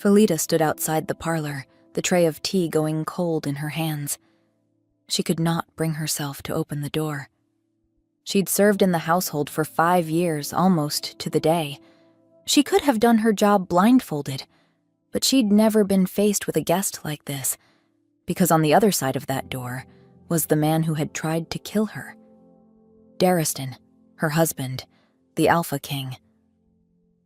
Felita stood outside the parlor, the tray of tea going cold in her hands. She could not bring herself to open the door. She'd served in the household for 5 years, almost to the day. She could have done her job blindfolded, but she'd never been faced with a guest like this, because on the other side of that door was the man who had tried to kill her. Daristan, her husband, the Alphaking.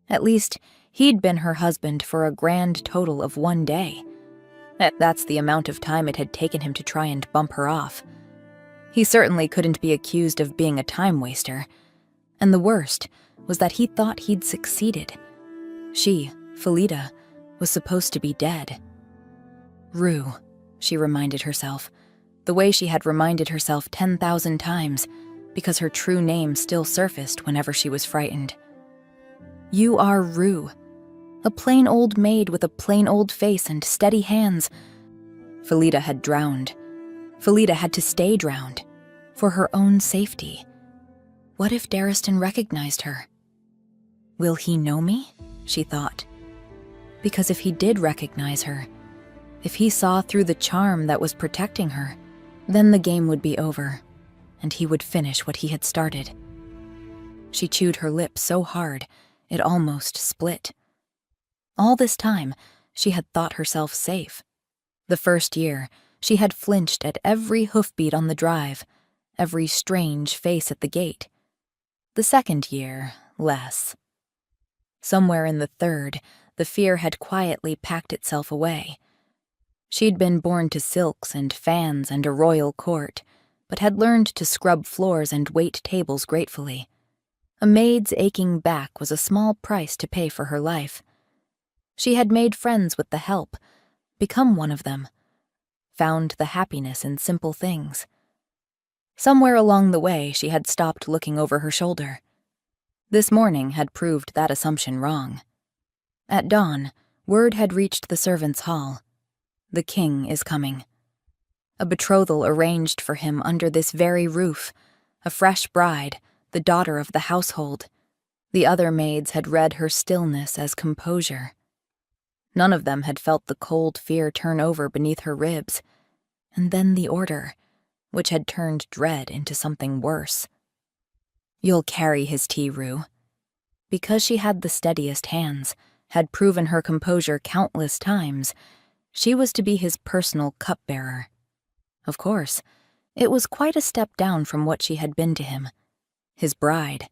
At least, he'd been her husband for a grand total of 1 day. That's the amount of time it had taken him to try and bump her off. He certainly couldn't be accused of being a time waster. And the worst was that he thought he'd succeeded. She, Felita, was supposed to be dead. Rue, she reminded herself, the way she had reminded herself 10,000 times, because her true name still surfaced whenever she was frightened. You are Rue, a plain old maid with a plain old face and steady hands. Felita had drowned. Felita had to stay drowned, for her own safety. What if Daristan recognized her? Will he know me? She thought. Because if he did recognize her, if he saw through the charm that was protecting her, then the game would be over, and he would finish what he had started. She chewed her lip so hard, it almost split. All this time, she had thought herself safe. The first year, she had flinched at every hoofbeat on the drive, every strange face at the gate. The second year, less. Somewhere in the third, the fear had quietly packed itself away. She'd been born to silks and fans and a royal court, but had learned to scrub floors and wait tables gratefully. A maid's aching back was a small price to pay for her life. She had made friends with the help, become one of them, found the happiness in simple things. Somewhere along the way, she had stopped looking over her shoulder. This morning had proved that assumption wrong. At dawn, word had reached the servants' hall. The king is coming. A betrothal arranged for him under this very roof, a fresh bride, the daughter of the household. The other maids had read her stillness as composure. None of them had felt the cold fear turn over beneath her ribs, and then the order, which had turned dread into something worse. You'll carry his tea, Rue. Because she had the steadiest hands, had proven her composure countless times, she was to be his personal cupbearer. Of course, it was quite a step down from what she had been to him. His bride,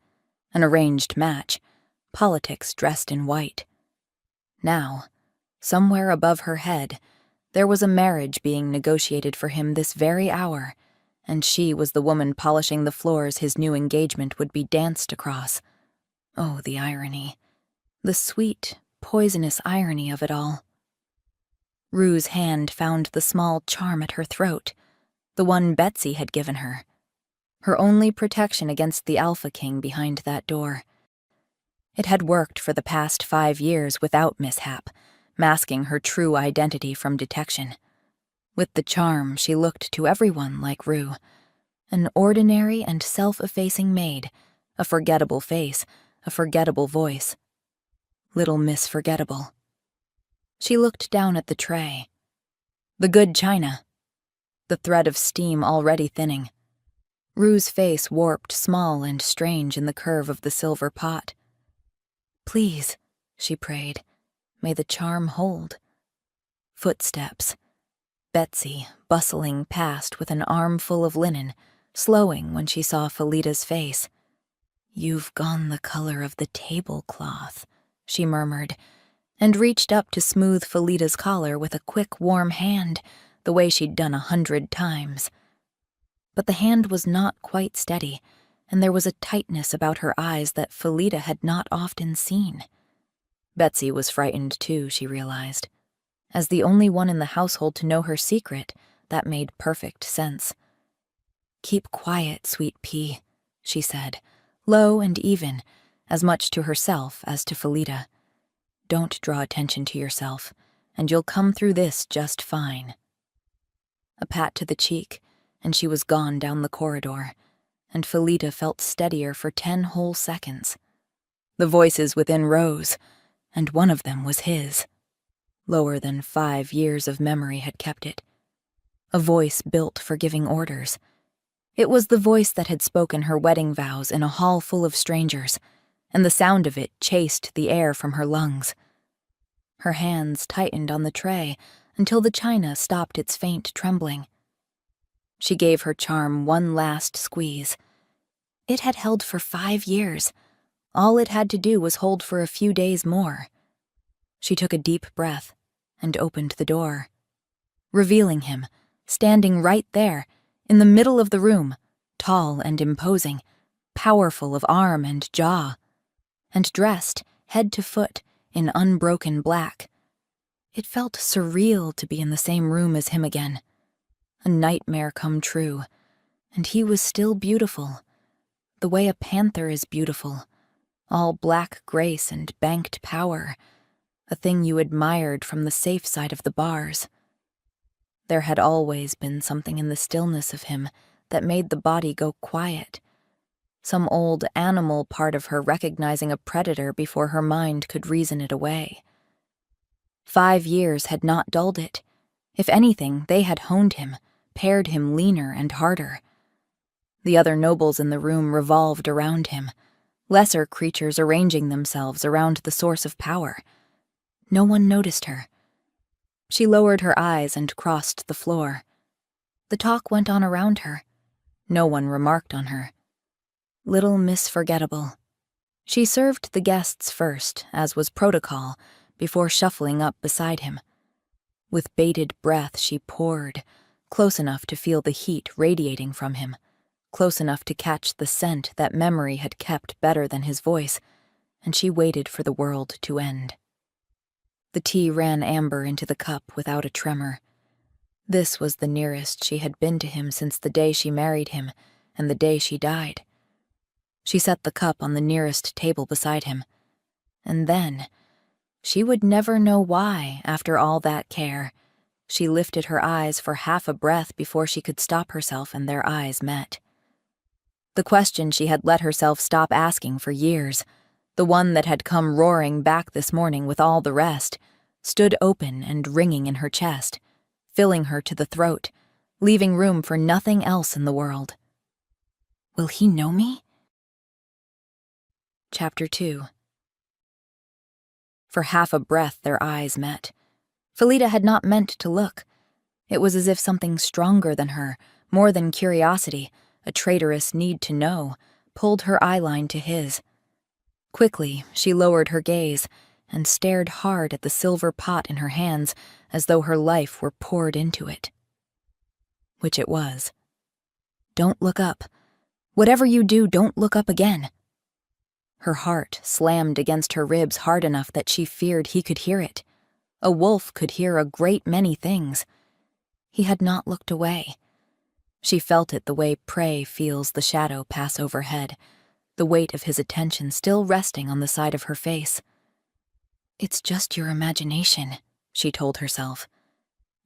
an arranged match, politics dressed in white. Now, somewhere above her head, there was a marriage being negotiated for him this very hour, and she was the woman polishing the floors his new engagement would be danced across. Oh, the irony. The sweet, poisonous irony of it all. Rue's hand found the small charm at her throat, the one Betsy had given her. Her only protection against the Alphaking behind that door. It had worked for the past 5 years without mishap, masking her true identity from detection. With the charm, she looked to everyone like Rue, an ordinary and self-effacing maid, a forgettable face, a forgettable voice. Little Miss Forgettable. She looked down at the tray. The good china. The thread of steam already thinning. Rue's face warped small and strange in the curve of the silver pot. Please, she prayed, may the charm hold. Footsteps. Betsy, bustling past with an armful of linen, slowing when she saw Felita's face. You've gone the color of the tablecloth, she murmured, and reached up to smooth Felita's collar with a quick, warm hand, the way she'd done 100 times. But the hand was not quite steady, and there was a tightness about her eyes that Felita had not often seen. Betsy was frightened too, she realized. As the only one in the household to know her secret, that made perfect sense. Keep quiet, sweet pea, she said, low and even, as much to herself as to Felita. Don't draw attention to yourself, and you'll come through this just fine. A pat to the cheek, and she was gone down the corridor, and Felita felt steadier for 10 whole seconds. The voices within rose, and one of them was his. lower than 5 years of memory had kept it. A voice built for giving orders. It was the voice that had spoken her wedding vows in a hall full of strangers, and the sound of it chased the air from her lungs. Her hands tightened on the tray until the china stopped its faint trembling. She gave her charm one last squeeze. It had held for 5 years. All it had to do was hold for a few days more. She took a deep breath and opened the door, revealing him, standing right there, in the middle of the room, tall and imposing, powerful of arm and jaw, and dressed, head to foot, in unbroken black. It felt surreal to be in the same room as him again. A nightmare come true, and he was still beautiful, the way a panther is beautiful, all black grace and banked power, a thing you admired from the safe side of the bars. There had always been something in the stillness of him that made the body go quiet, some old animal part of her recognizing a predator before her mind could reason it away. 5 years had not dulled it. If anything, they had honed him, pared him leaner and harder. The other nobles in the room revolved around him, lesser creatures arranging themselves around the source of power. No one noticed her. She lowered her eyes and crossed the floor. The talk went on around her. No one remarked on her. Little Miss Forgettable. She served the guests first, as was protocol, before shuffling up beside him. With bated breath she poured, close enough to feel the heat radiating from him, close enough to catch the scent that memory had kept better than his voice, and she waited for the world to end. The tea ran amber into the cup without a tremor. This was the nearest she had been to him since the day she married him and the day she died. She set the cup on the nearest table beside him. And then, she would never know why, after all that care, she lifted her eyes for half a breath before she could stop herself and their eyes met. The question she had let herself stop asking for years, the one that had come roaring back this morning with all the rest, stood open and ringing in her chest, filling her to the throat, leaving room for nothing else in the world. Will he know me? Chapter 2. For half a breath their eyes met. Felida had not meant to look. It was as if something stronger than her, more than curiosity, a traitorous need to know, pulled her eyeline to his. Quickly, she lowered her gaze and stared hard at the silver pot in her hands as though her life were poured into it. Which it was. Don't look up. Whatever you do, don't look up again. Her heart slammed against her ribs hard enough that she feared he could hear it. A wolf could hear a great many things. He had not looked away. She felt it the way prey feels the shadow pass overhead, the weight of his attention still resting on the side of her face. It's just your imagination, she told herself.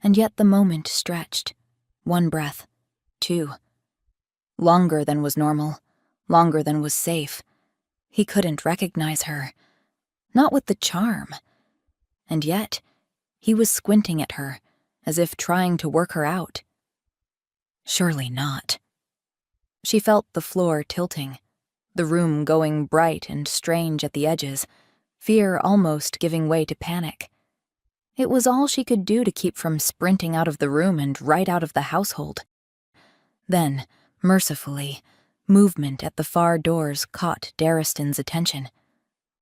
And yet the moment stretched. 1 breath. 2. Longer than was normal. Longer than was safe. He couldn't recognize her. Not with the charm. And yet, he was squinting at her, as if trying to work her out. Surely not. She felt the floor tilting, the room going bright and strange at the edges, fear almost giving way to panic. It was all she could do to keep from sprinting out of the room and right out of the household. Then, mercifully, movement at the far doors caught Dariston's attention.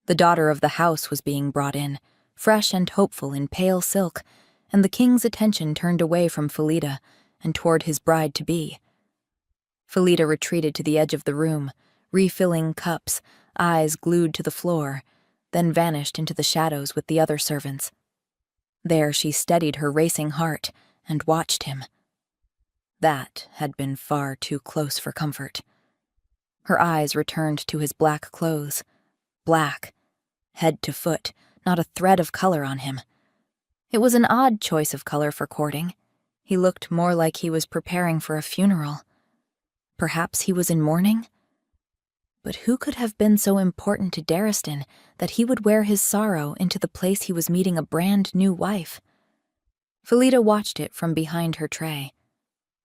The daughter of the house was being brought in, fresh and hopeful in pale silk, and the king's attention turned away from Felida and toward his bride-to-be. Felida retreated to the edge of the room, refilling cups, eyes glued to the floor, then vanished into the shadows with the other servants. There she steadied her racing heart and watched him. That had been far too close for comfort. Her eyes returned to his black clothes. Black, head to foot, not a thread of color on him. It was an odd choice of color for courting. He looked more like he was preparing for a funeral. Perhaps he was in mourning? But who could have been so important to Darriston that he would wear his sorrow into the place he was meeting a brand new wife? Felida watched it from behind her tray.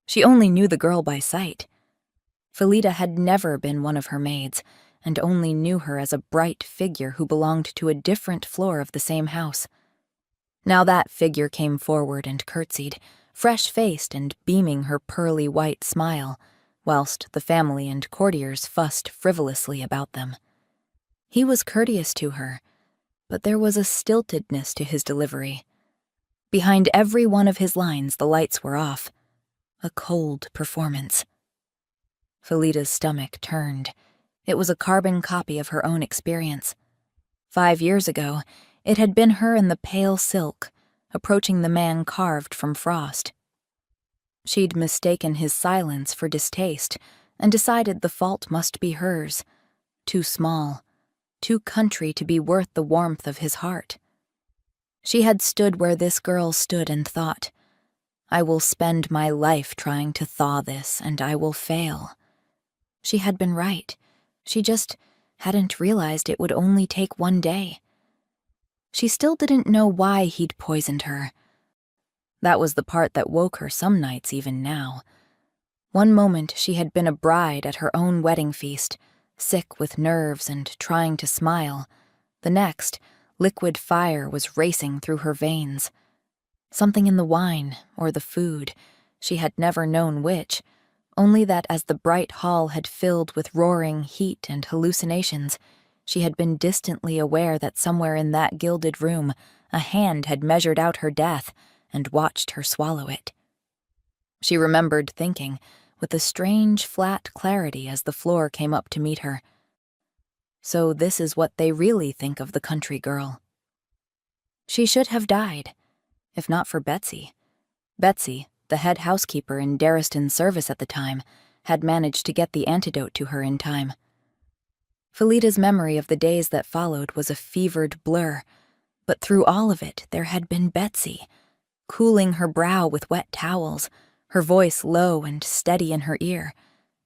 She only knew the girl by sight. Felida had never been one of her maids, and only knew her as a bright figure who belonged to a different floor of the same house. Now that figure came forward and curtsied, fresh-faced and beaming her pearly white smile, whilst the family and courtiers fussed frivolously about them. He was courteous to her, but there was a stiltedness to his delivery. Behind every one of his lines the lights were off. A cold performance. Felida's stomach turned. It was a carbon copy of her own experience. 5 years ago, it had been her in the pale silk, approaching the man carved from frost. She'd mistaken his silence for distaste and decided the fault must be hers. Too small, too country to be worth the warmth of his heart. She had stood where this girl stood and thought, I will spend my life trying to thaw this, and I will fail. She had been right. She just hadn't realized it would only take one day. She still didn't know why he'd poisoned her. That was the part that woke her some nights even now. One moment she had been a bride at her own wedding feast, sick with nerves and trying to smile. The next, liquid fire was racing through her veins. Something in the wine, or the food, she had never known which, only that as the bright hall had filled with roaring heat and hallucinations, she had been distantly aware that somewhere in that gilded room a hand had measured out her death and watched her swallow it. She remembered thinking, with a strange flat clarity as the floor came up to meet her, so this is what they really think of the country girl. She should have died, if not for Betsy. Betsy, the head housekeeper in Darriston's service at the time, had managed to get the antidote to her in time. Felida's memory of the days that followed was a fevered blur, but through all of it there had been Betsy, cooling her brow with wet towels, her voice low and steady in her ear,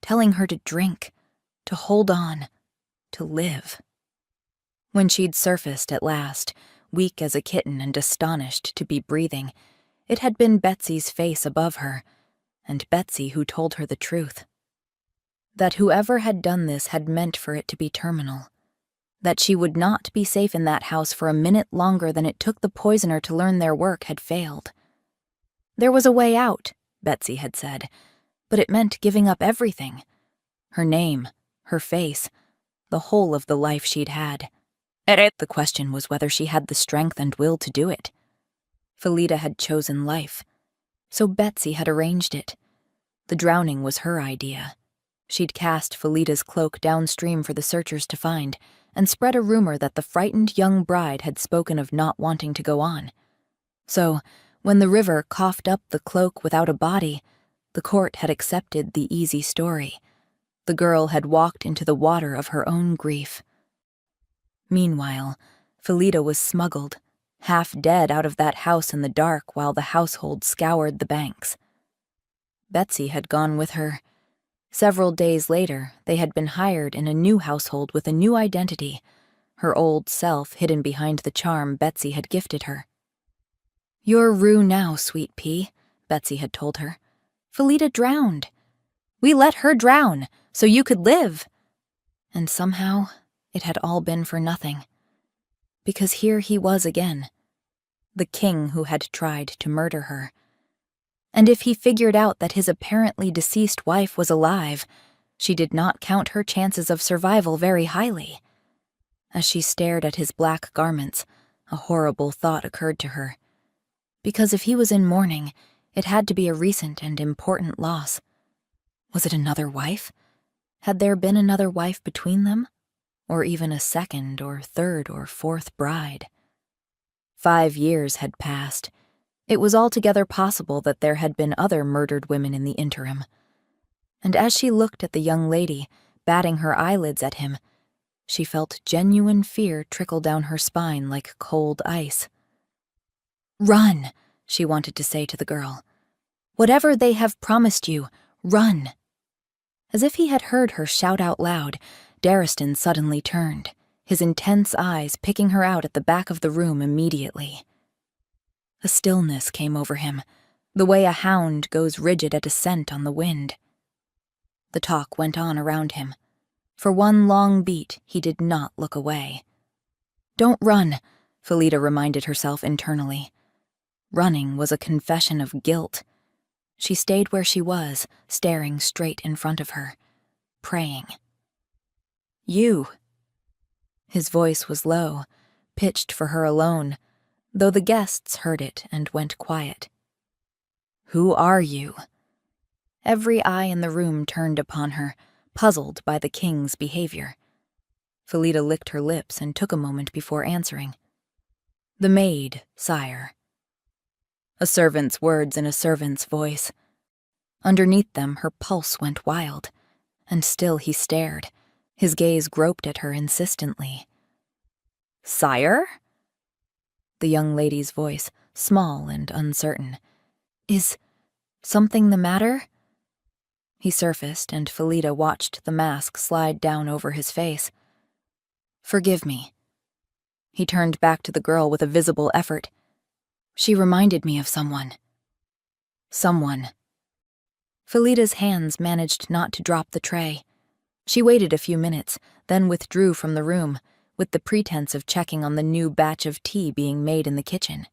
telling her to drink, to hold on, to live. When she'd surfaced at last, weak as a kitten and astonished to be breathing, it had been Betsy's face above her, and Betsy who told her the truth. That whoever had done this had meant for it to be terminal. That she would not be safe in that house for a minute longer than it took the poisoner to learn their work had failed. There was a way out, Betsy had said, but it meant giving up everything. Her name, her face, the whole of the life she'd had. The question was whether she had the strength and will to do it. Felida had chosen life, so Betsy had arranged it. The drowning was her idea. She'd cast Felida's cloak downstream for the searchers to find, and spread a rumor that the frightened young bride had spoken of not wanting to go on. So, when the river coughed up the cloak without a body, the court had accepted the easy story. The girl had walked into the water of her own grief. Meanwhile, Felida was smuggled, half dead, out of that house in the dark while the household scoured the banks. Betsy had gone with her. Several days later, they had been hired in a new household with a new identity, her old self hidden behind the charm Betsy had gifted her. "You're Rue now, sweet pea," Betsy had told her. "Felida drowned. We let her drown, so you could live." And somehow, it had all been for nothing. Because here he was again, the king who had tried to murder her. And if he figured out that his apparently deceased wife was alive, she did not count her chances of survival very highly. As she stared at his black garments, a horrible thought occurred to her. Because if he was in mourning, it had to be a recent and important loss. Was it another wife? Had there been another wife between them? Or even a second or third or fourth bride? 5 years had passed. It was altogether possible that there had been other murdered women in the interim. And as she looked at the young lady, batting her eyelids at him, she felt genuine fear trickle down her spine like cold ice. "Run," she wanted to say to the girl. "Whatever they have promised you, run." As if he had heard her shout out loud, Darriston suddenly turned, his intense eyes picking her out at the back of the room immediately. A stillness came over him, the way a hound goes rigid at a scent on the wind. The talk went on around him. For one long beat, he did not look away. "Don't run," Felida reminded herself internally. Running was a confession of guilt. She stayed where she was, staring straight in front of her, praying. "You." His voice was low, pitched for her alone, though the guests heard it and went quiet. "Who are you?" Every eye in the room turned upon her, puzzled by the king's behavior. Felida licked her lips and took a moment before answering. "The maid, sire." A servant's words in a servant's voice. Underneath them, her pulse went wild, and still he stared. His gaze groped at her insistently. "Sire?" The young lady's voice, small and uncertain. "Is something the matter?" He surfaced, and Felida watched the mask slide down over his face. "Forgive me." He turned back to the girl with a visible effort. "She reminded me of someone." "Someone." Felida's hands managed not to drop the tray. She waited a few minutes, then withdrew from the room, with the pretense of checking on the new batch of tea being made in the kitchen.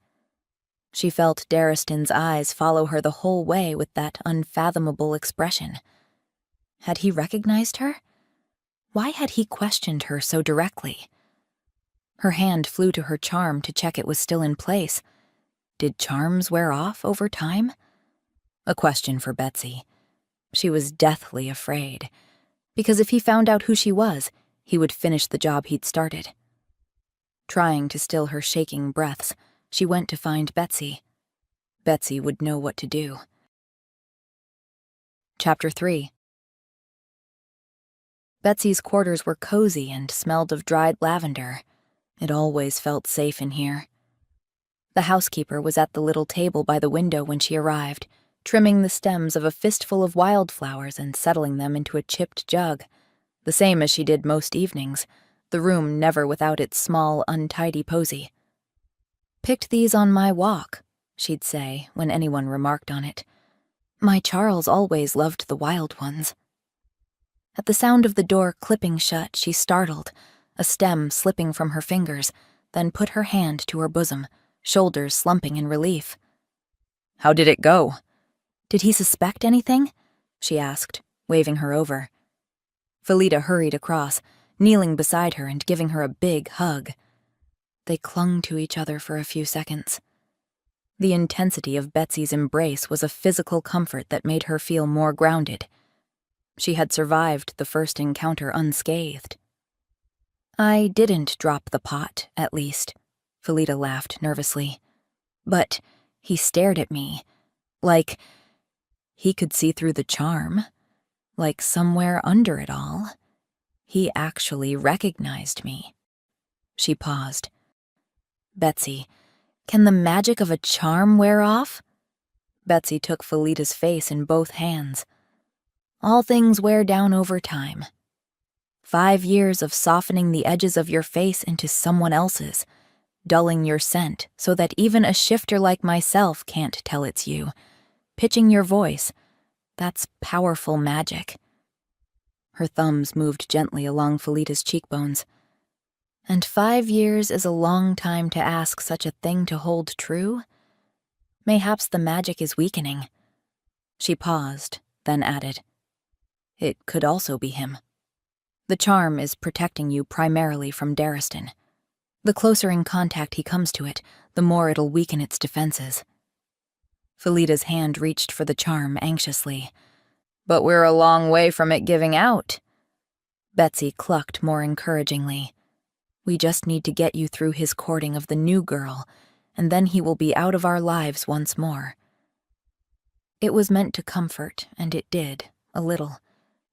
She felt Darriston's eyes follow her the whole way with that unfathomable expression. Had he recognized her? Why had he questioned her so directly? Her hand flew to her charm to check it was still in place. Did charms wear off over time? A question for Betsy. She was deathly afraid, because if he found out who she was, he would finish the job he'd started. Trying to still her shaking breaths, she went to find Betsy. Betsy would know what to do. Chapter 3. Betsy's quarters were cozy and smelled of dried lavender. It always felt safe in here. The housekeeper was at the little table by the window when she arrived, trimming the stems of a fistful of wildflowers and settling them into a chipped jug, the same as she did most evenings, the room never without its small, untidy posy. "Picked these on my walk," she'd say when anyone remarked on it. "My Charles always loved the wild ones." At the sound of the door clipping shut, she startled, a stem slipping from her fingers, then put her hand to her bosom, shoulders slumping in relief. "How did it go?" "Did he suspect anything?" she asked, waving her over. Felida hurried across, kneeling beside her and giving her a big hug. They clung to each other for a few seconds. The intensity of Betsy's embrace was a physical comfort that made her feel more grounded. She had survived the first encounter unscathed. "I didn't drop the pot, at least," Felida laughed nervously. "But he stared at me, like he could see through the charm, like somewhere under it all. He actually recognized me." She paused. "Betsy, can the magic of a charm wear off?" Betsy took Felida's face in both hands. "All things wear down over time. 5 years of softening the edges of your face into someone else's, dulling your scent so that even a shifter like myself can't tell it's you, pitching your voice, that's powerful magic." Her thumbs moved gently along Felida's cheekbones. "And 5 years is a long time to ask such a thing to hold true? Mayhaps the magic is weakening." She paused, then added, "It could also be him. The charm is protecting you primarily from Darriston. The closer in contact he comes to it, the more it'll weaken its defenses." Felida's hand reached for the charm anxiously. "But we're a long way from it giving out." Betsy clucked more encouragingly. "We just need to get you through his courting of the new girl, and then he will be out of our lives once more." It was meant to comfort, and it did, a little.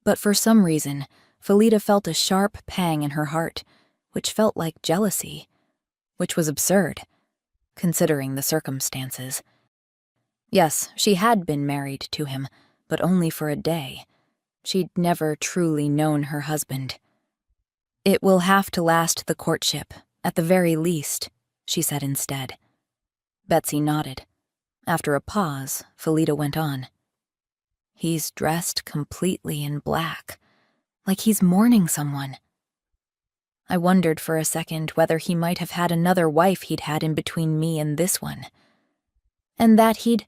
But for some reason, Felida felt a sharp pang in her heart, which felt like jealousy, which was absurd, considering the circumstances. Yes, she had been married to him, but only for a day. She'd never truly known her husband. "It will have to last the courtship, at the very least," she said instead. Betsy nodded. After a pause, Felita went on. "He's dressed completely in black, like he's mourning someone." I wondered for a second whether he might have had another wife he'd had in between me and this one. And that he'd...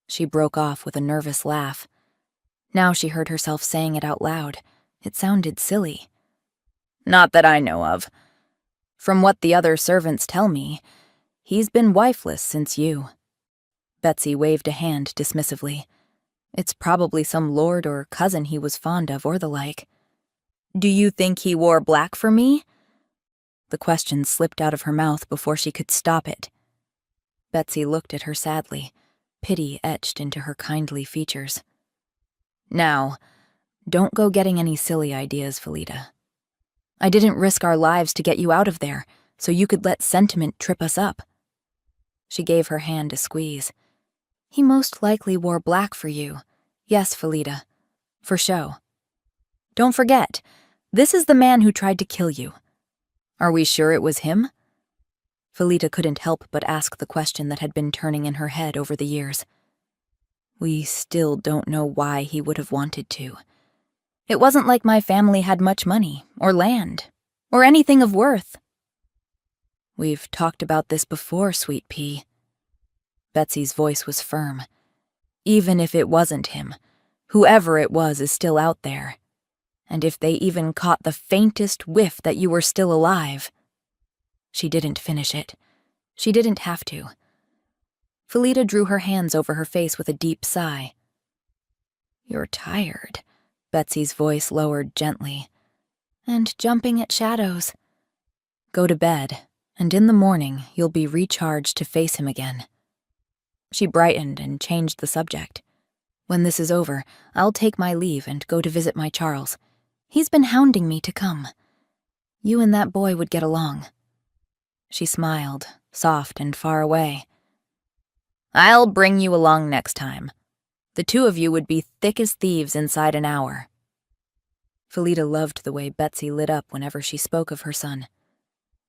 She broke off with a nervous laugh. Now she heard herself saying it out loud. It sounded silly. "Not that I know of. From what the other servants tell me, he's been wifeless since you." Betsy waved a hand dismissively. "It's probably some lord or cousin he was fond of or the like." "Do you think he wore black for me?" The question slipped out of her mouth before she could stop it. Betsy looked at her sadly, pity etched into her kindly features. "Now, don't go getting any silly ideas, Felita. I didn't risk our lives to get you out of there, so you could let sentiment trip us up." She gave her hand a squeeze. "He most likely wore black for you. Yes, Felita. For show. Don't forget, this is the man who tried to kill you. Are we sure it was him?" Felita couldn't help but ask the question that had been turning in her head over the years. "We still don't know why he would have wanted to. It wasn't like my family had much money, or land, or anything of worth." "We've talked about this before, Sweet Pea." Betsy's voice was firm. "Even if it wasn't him, whoever it was is still out there. And if they even caught the faintest whiff that you were still alive..." She didn't finish it. She didn't have to. Felita drew her hands over her face with a deep sigh. "You're tired," Betsy's voice lowered gently. "And jumping at shadows. Go to bed, and in the morning you'll be recharged to face him again." She brightened and changed the subject. "When this is over, I'll take my leave and go to visit my Charles. He's been hounding me to come. You and that boy would get along." She smiled, soft and far away. "I'll bring you along next time. The two of you would be thick as thieves inside an hour." Felita loved the way Betsy lit up whenever she spoke of her son.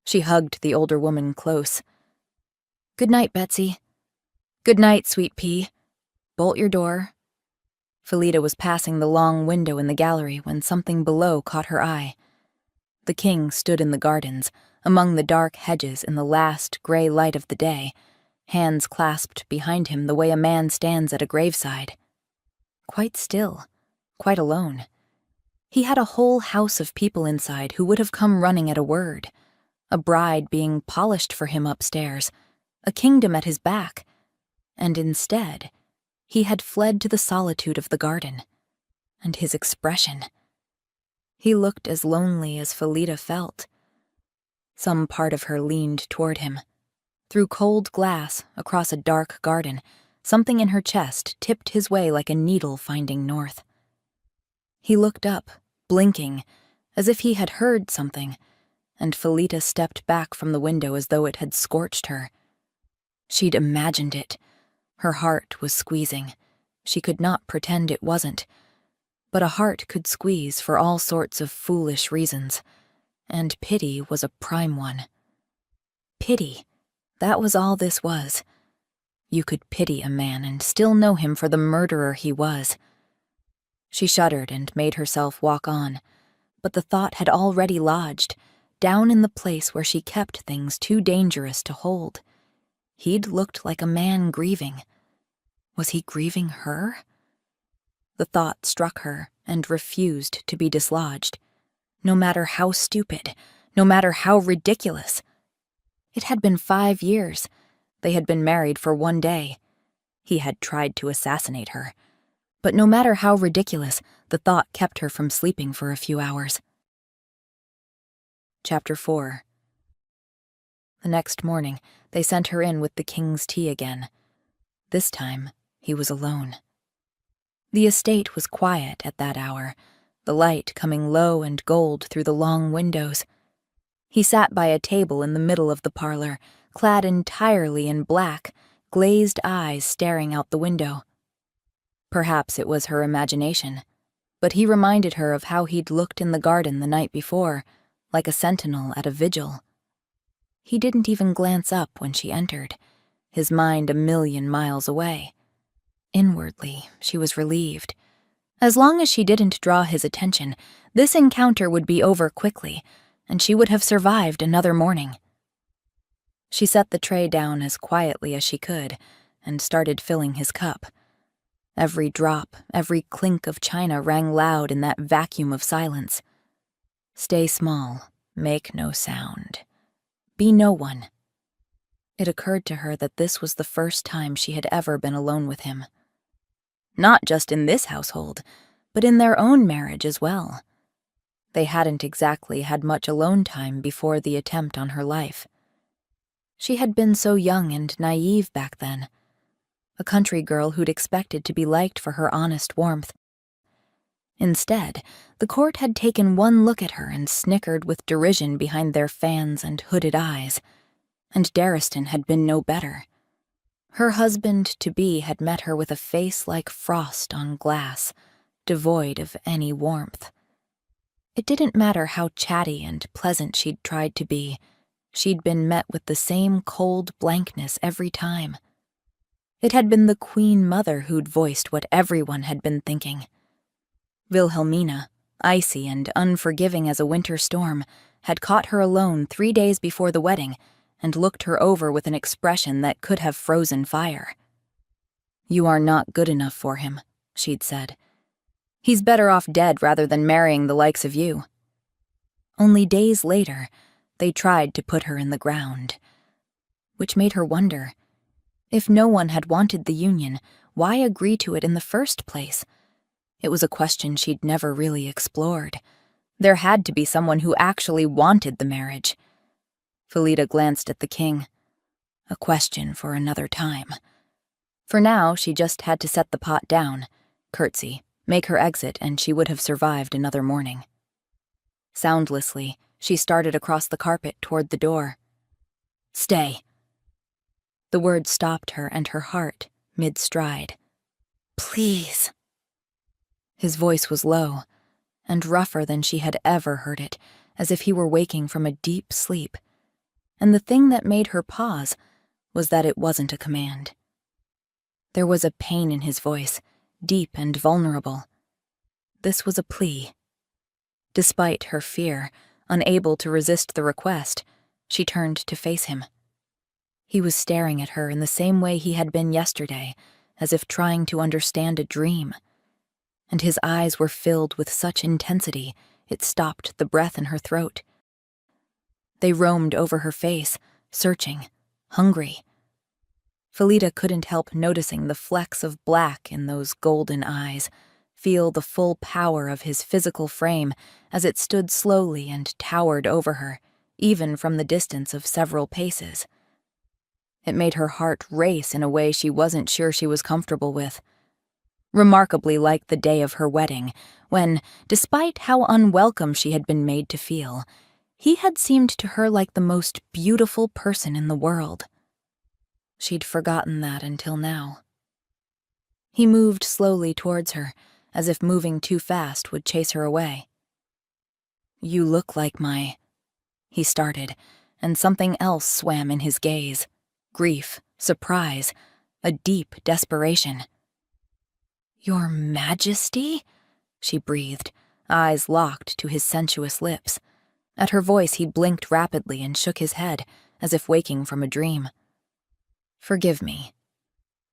She hugged the older woman close. "Good night, Betsy." "Good night, Sweet Pea. Bolt your door." Felita was passing the long window in the gallery when something below caught her eye. The king stood in the gardens, among the dark hedges in the last gray light of the day, hands clasped behind him the way a man stands at a graveside. Quite still, quite alone. He had a whole house of people inside who would have come running at a word, a bride being polished for him upstairs, a kingdom at his back, and instead, he had fled to the solitude of the garden. And his expression. He looked as lonely as Felita felt. Some part of her leaned toward him. Through cold glass, across a dark garden, something in her chest tipped his way like a needle finding north. He looked up, blinking, as if he had heard something, and Felita stepped back from the window as though it had scorched her. She'd imagined it. Her heart was squeezing. She could not pretend it wasn't. But a heart could squeeze for all sorts of foolish reasons, and pity was a prime one. Pity, that was all this was. You could pity a man and still know him for the murderer he was. She shuddered and made herself walk on, but the thought had already lodged, down in the place where she kept things too dangerous to hold. He'd looked like a man grieving. Was he grieving her? The thought struck her and refused to be dislodged. No matter how stupid, no matter how ridiculous. It had been 5 years. They had been married for 1 day. He had tried to assassinate her. But no matter how ridiculous, the thought kept her from sleeping for a few hours. Chapter 4. The next morning, they sent her in with the king's tea again. This time, he was alone. The estate was quiet at that hour, the light coming low and gold through the long windows. He sat by a table in the middle of the parlor, clad entirely in black, glazed eyes staring out the window. Perhaps it was her imagination, but he reminded her of how he'd looked in the garden the night before, like a sentinel at a vigil. He didn't even glance up when she entered, his mind a million miles away. Inwardly, she was relieved. As long as she didn't draw his attention, this encounter would be over quickly, and she would have survived another morning. She set the tray down as quietly as she could and started filling his cup. Every drop, every clink of china rang loud in that vacuum of silence. Stay small, make no sound. Be no one. It occurred to her that this was the first time she had ever been alone with him. Not just in this household, but in their own marriage as well. They hadn't exactly had much alone time before the attempt on her life. She had been so young and naive back then, a country girl who'd expected to be liked for her honest warmth. Instead, the court had taken one look at her and snickered with derision behind their fans and hooded eyes, and Darriston had been no better. Her husband-to-be had met her with a face like frost on glass, devoid of any warmth. It didn't matter how chatty and pleasant she'd tried to be, she'd been met with the same cold blankness every time. It had been the Queen Mother who'd voiced what everyone had been thinking. Wilhelmina, icy and unforgiving as a winter storm, had caught her alone 3 days before the wedding and looked her over with an expression that could have frozen fire. "You are not good enough for him," she'd said. "He's better off dead rather than marrying the likes of you." Only days later, they tried to put her in the ground, which made her wonder, if no one had wanted the union, why agree to it in the first place? It was a question she'd never really explored. There had to be someone who actually wanted the marriage. Felida glanced at the king. A question for another time. For now, she just had to set the pot down, curtsy, make her exit, and she would have survived another morning. Soundlessly, she started across the carpet toward the door. "Stay." The word stopped her and her heart, mid-stride. "Please." His voice was low, and rougher than she had ever heard it, as if he were waking from a deep sleep. And the thing that made her pause was that it wasn't a command. There was a pain in his voice, deep and vulnerable. This was a plea. Despite her fear, unable to resist the request, she turned to face him. He was staring at her in the same way he had been yesterday, as if trying to understand a dream. And his eyes were filled with such intensity, it stopped the breath in her throat. They roamed over her face, searching, hungry. Felida couldn't help noticing the flecks of black in those golden eyes, feel the full power of his physical frame as it stood slowly and towered over her, even from the distance of several paces. It made her heart race in a way she wasn't sure she was comfortable with. Remarkably like the day of her wedding, when, despite how unwelcome she had been made to feel, he had seemed to her like the most beautiful person in the world. She'd forgotten that until now. He moved slowly towards her, as if moving too fast would chase her away. "You look like my—" he started, and something else swam in his gaze. Grief, surprise, a deep desperation. "Your Majesty?" she breathed, eyes locked to his sensuous lips. At her voice, he blinked rapidly and shook his head, as if waking from a dream. "Forgive me."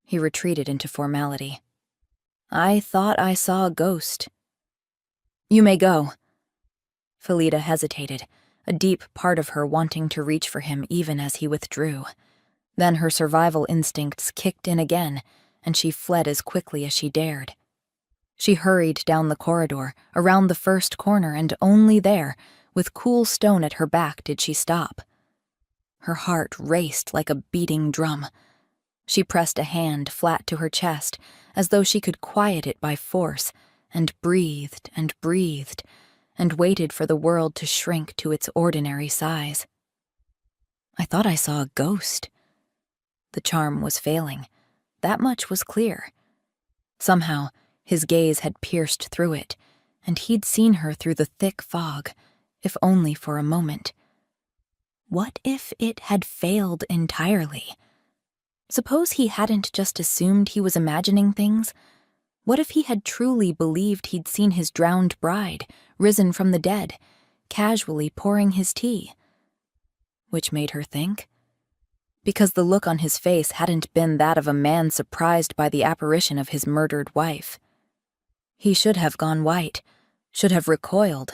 He retreated into formality. "I thought I saw a ghost." "You may go." Felida hesitated, a deep part of her wanting to reach for him even as he withdrew. Then her survival instincts kicked in again, and she fled as quickly as she dared. She hurried down the corridor, around the first corner, and only there, with cool stone at her back, did she stop. Her heart raced like a beating drum. She pressed a hand flat to her chest, as though she could quiet it by force, and breathed, and waited for the world to shrink to its ordinary size. "I thought I saw a ghost." The charm was failing. That much was clear. Somehow, his gaze had pierced through it, and he'd seen her through the thick fog, if only for a moment. What if it had failed entirely? Suppose he hadn't just assumed he was imagining things? What if he had truly believed he'd seen his drowned bride, risen from the dead, casually pouring his tea? Which made her think. Because the look on his face hadn't been that of a man surprised by the apparition of his murdered wife. He should have gone white, should have recoiled,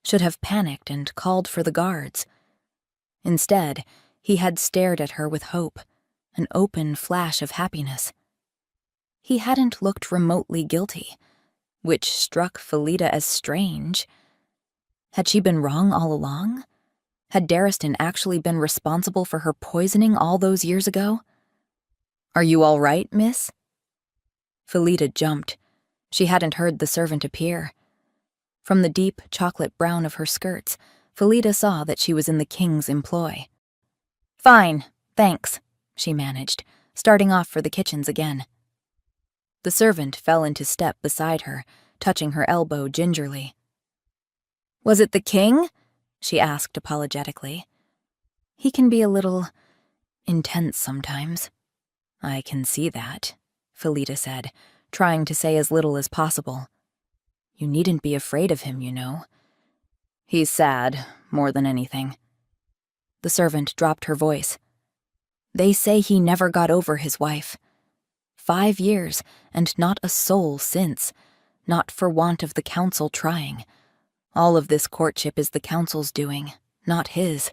should have panicked and called for the guards. Instead, he had stared at her with hope, an open flash of happiness. He hadn't looked remotely guilty, which struck Felida as strange. Had she been wrong all along? Had Darriston actually been responsible for her poisoning all those years ago? "Are you all right, miss?" Felida jumped. She hadn't heard the servant appear. From the deep chocolate brown of her skirts, Felida saw that she was in the king's employ. "Fine, thanks," she managed, starting off for the kitchens again. The servant fell into step beside her, touching her elbow gingerly. "Was it the king?" she asked apologetically. "He can be a little intense sometimes." "I can see that," Felida said, trying to say as little as possible. "You needn't be afraid of him, you know. He's sad, more than anything." The servant dropped her voice. "They say he never got over his wife. 5 years, and not a soul since, not for want of the council trying. All of this courtship is the council's doing, not his.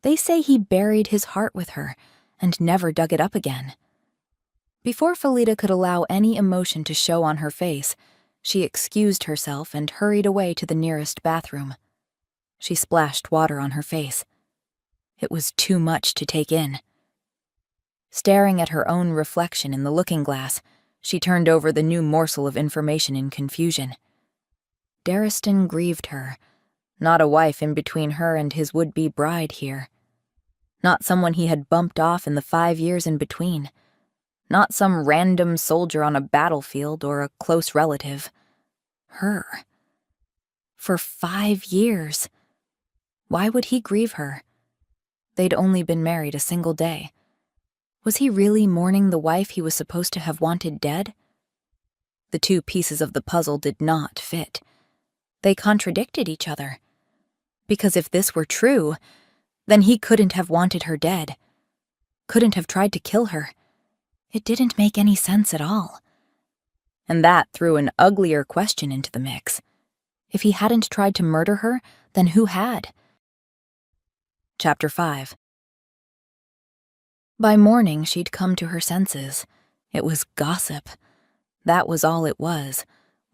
They say he buried his heart with her, and never dug it up again." Before Felida could allow any emotion to show on her face, she excused herself and hurried away to the nearest bathroom. She splashed water on her face. It was too much to take in. Staring at her own reflection in the looking-glass, she turned over the new morsel of information in confusion. Darriston grieved her. Not a wife in between her and his would-be bride here. Not someone he had bumped off in the 5 years in between. Not some random soldier on a battlefield or a close relative. Her. For 5 years. Why would he grieve her? They'd only been married a single day. Was he really mourning the wife he was supposed to have wanted dead? The two pieces of the puzzle did not fit. They contradicted each other. Because if this were true, then he couldn't have wanted her dead. Couldn't have tried to kill her. It didn't make any sense at all. And that threw an uglier question into the mix. If he hadn't tried to murder her, then who had? Chapter 5. By morning, she'd come to her senses. It was gossip. That was all it was.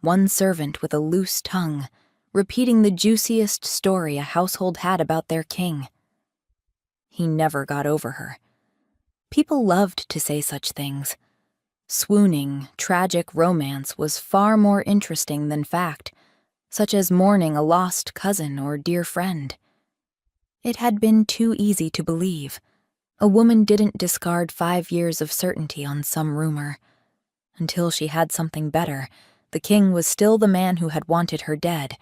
One servant with a loose tongue, repeating the juiciest story a household had about their king. He never got over her. People loved to say such things. Swooning, tragic romance was far more interesting than fact, such as mourning a lost cousin or dear friend. It had been too easy to believe. A woman didn't discard 5 years of certainty on some rumor. Until she had something better, the king was still the man who had wanted her dead,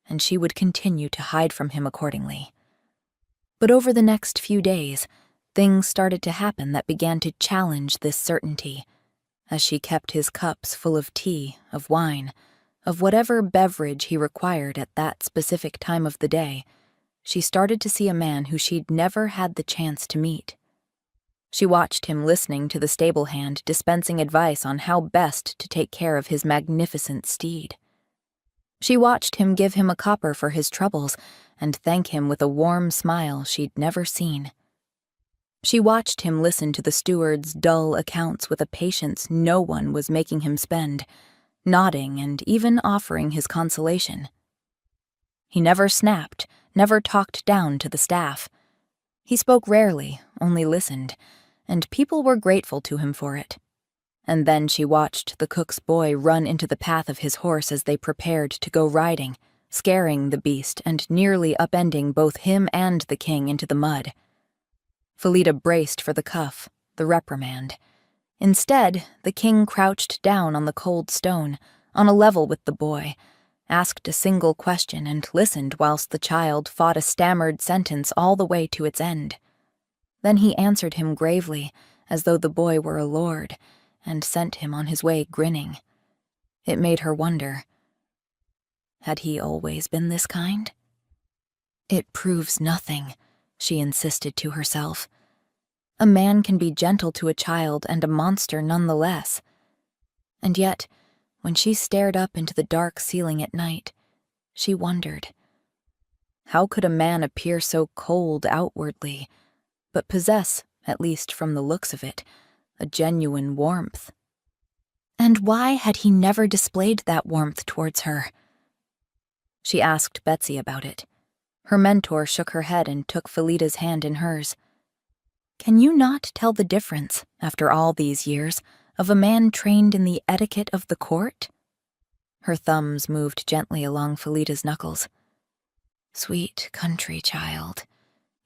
and she would continue to hide from him accordingly. But over the next few days, things started to happen that began to challenge this certainty, as she kept his cups full of tea, of wine, of whatever beverage he required at that specific time of the day. She started to see a man who she'd never had the chance to meet. She watched him listening to the stable hand dispensing advice on how best to take care of his magnificent steed. She watched him give him a copper for his troubles and thank him with a warm smile she'd never seen. She watched him listen to the steward's dull accounts with a patience no one was making him spend, nodding and even offering his consolation. He never snapped, never talked down to the staff. He spoke rarely, only listened, and people were grateful to him for it. And then she watched the cook's boy run into the path of his horse as they prepared to go riding, scaring the beast and nearly upending both him and the king into the mud. Felida braced for the cuff, the reprimand. Instead, the king crouched down on the cold stone, on a level with the boy, asked a single question and listened whilst the child fought a stammered sentence all the way to its end. Then he answered him gravely, as though the boy were a lord, and sent him on his way grinning. It made her wonder. Had he always been this kind? It proves nothing, she insisted to herself. A man can be gentle to a child and a monster nonetheless. And yet, when she stared up into the dark ceiling at night, she wondered. How could a man appear so cold outwardly, but possess, at least from the looks of it, a genuine warmth? And why had he never displayed that warmth towards her? She asked Betsy about it. Her mentor shook her head and took Felita's hand in hers. Can you not tell the difference, after all these years, of a man trained in the etiquette of the court? Her thumbs moved gently along Felita's knuckles. Sweet country child,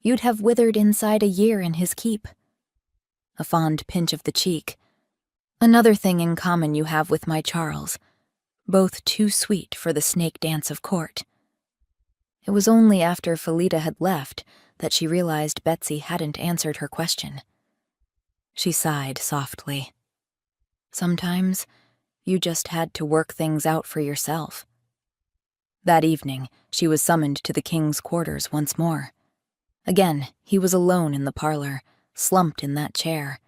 you'd have withered inside a year in his keep. A fond pinch of the cheek. Another thing in common you have with my Charles, both too sweet for the snake dance of court. It was only after Felita had left that she realized Betsy hadn't answered her question. She sighed softly. Sometimes you just had to work things out for yourself. That evening, she was summoned to the king's quarters once more. Again, he was alone in the parlor, slumped in that chair.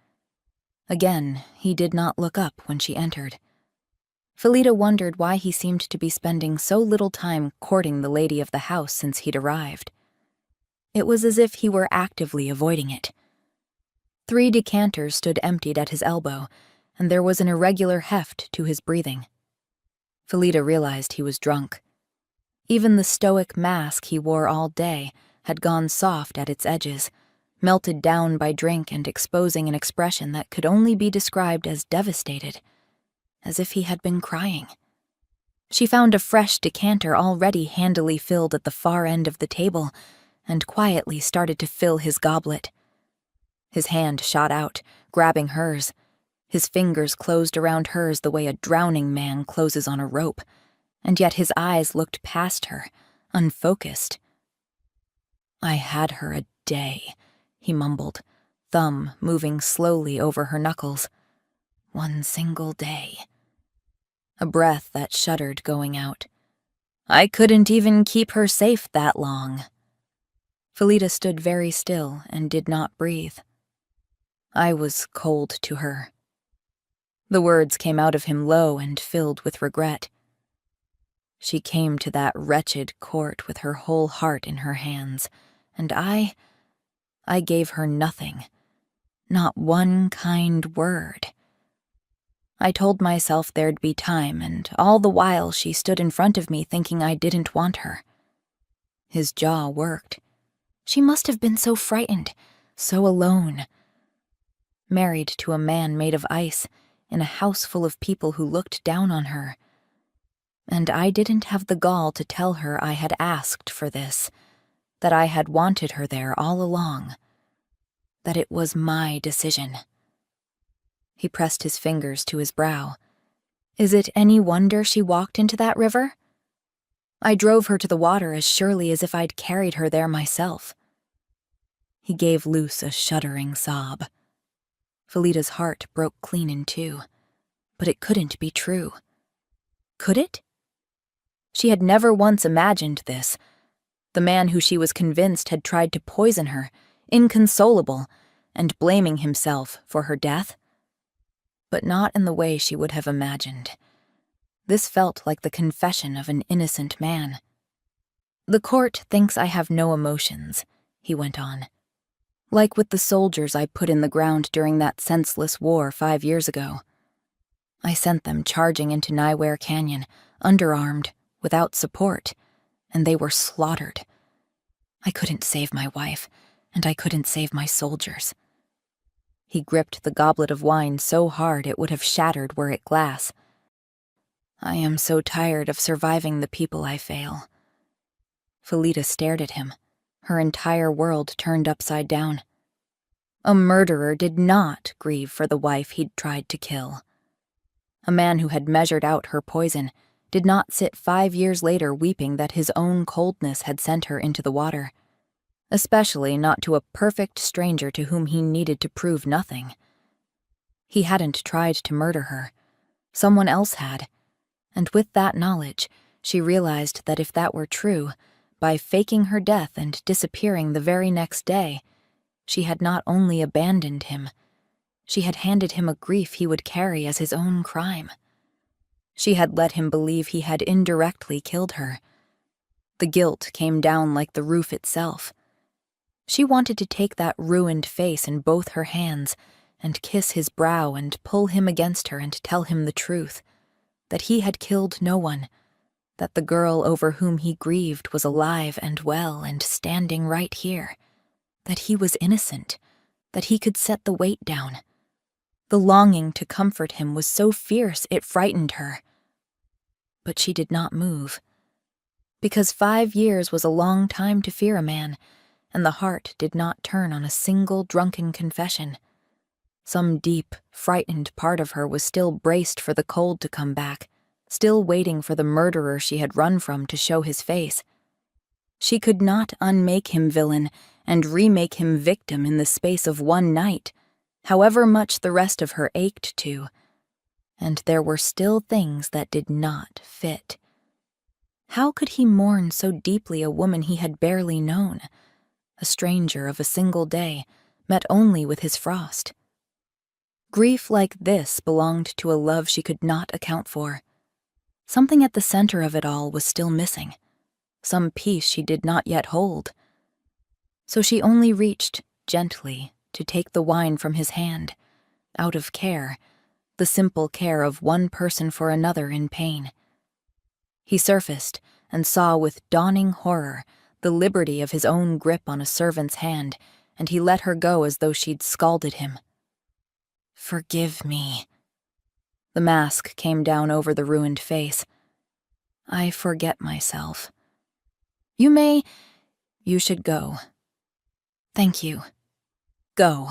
Again, he did not look up when she entered. Felita wondered why he seemed to be spending so little time courting the lady of the house since he'd arrived. It was as if he were actively avoiding it. 3 decanters stood emptied at his elbow, and there was an irregular heft to his breathing. Felita realized he was drunk. Even the stoic mask he wore all day had gone soft at its edges, melted down by drink and exposing an expression that could only be described as devastated, as if he had been crying. She found a fresh decanter already handily filled at the far end of the table, and quietly started to fill his goblet. His hand shot out, grabbing hers. His fingers closed around hers the way a drowning man closes on a rope, and yet his eyes looked past her, unfocused. I had her a day, he mumbled, thumb moving slowly over her knuckles. 1 single day. A breath that shuddered going out. I couldn't even keep her safe that long. Felita stood very still and did not breathe. I was cold to her. The words came out of him low and filled with regret. She came to that wretched court with her whole heart in her hands, and I gave her nothing, not one kind word. I told myself there'd be time, and all the while she stood in front of me thinking I didn't want her. His jaw worked. She must have been so frightened, so alone. Married to a man made of ice, in a house full of people who looked down on her. And I didn't have the gall to tell her I had asked for this, that I had wanted her there all along, that it was my decision. He pressed his fingers to his brow. Is it any wonder she walked into that river? I drove her to the water as surely as if I'd carried her there myself. He gave loose a shuddering sob. Felita's heart broke clean in 2, but it couldn't be true. Could it? She had never once imagined this. The man who she was convinced had tried to poison her, inconsolable, and blaming himself for her death. But not in the way she would have imagined. This felt like the confession of an innocent man. The court thinks I have no emotions, he went on. Like with the soldiers I put in the ground during that senseless war 5 years ago. I sent them charging into Nyware Canyon, underarmed, without support, and they were slaughtered. I couldn't save my wife, and I couldn't save my soldiers. He gripped the goblet of wine so hard it would have shattered were it glass. I am so tired of surviving the people I fail. Felita stared at him, her entire world turned upside down. A murderer did not grieve for the wife he'd tried to kill. A man who had measured out her poison, did not sit 5 years later weeping that his own coldness had sent her into the water, especially not to a perfect stranger to whom he needed to prove nothing. He hadn't tried to murder her. Someone else had, and with that knowledge, she realized that if that were true, by faking her death and disappearing the very next day, she had not only abandoned him, she had handed him a grief he would carry as his own crime. She had let him believe he had indirectly killed her. The guilt came down like the roof itself. She wanted to take that ruined face in both her hands and kiss his brow and pull him against her and tell him the truth, that he had killed no one, that the girl over whom he grieved was alive and well and standing right here, that he was innocent, that he could set the weight down. The longing to comfort him was so fierce it frightened her. But she did not move, because 5 years was a long time to fear a man, and the heart did not turn on a single drunken confession. Some deep, frightened part of her was still braced for the cold to come back, still waiting for the murderer she had run from to show his face. She could not unmake him villain and remake him victim in the space of one night, however much the rest of her ached to. And there were still things that did not fit. How could he mourn so deeply a woman he had barely known, a stranger of a single day, met only with his frost? Grief like this belonged to a love she could not account for. Something at the center of it all was still missing, some piece she did not yet hold. So she only reached, gently, to take the wine from his hand, out of care, the simple care of one person for another in pain. He surfaced and saw with dawning horror the liberty of his own grip on a servant's hand, and he let her go as though she'd scalded him. "Forgive me." The mask came down over the ruined face. "I forget myself. You should go." "Thank you. Go."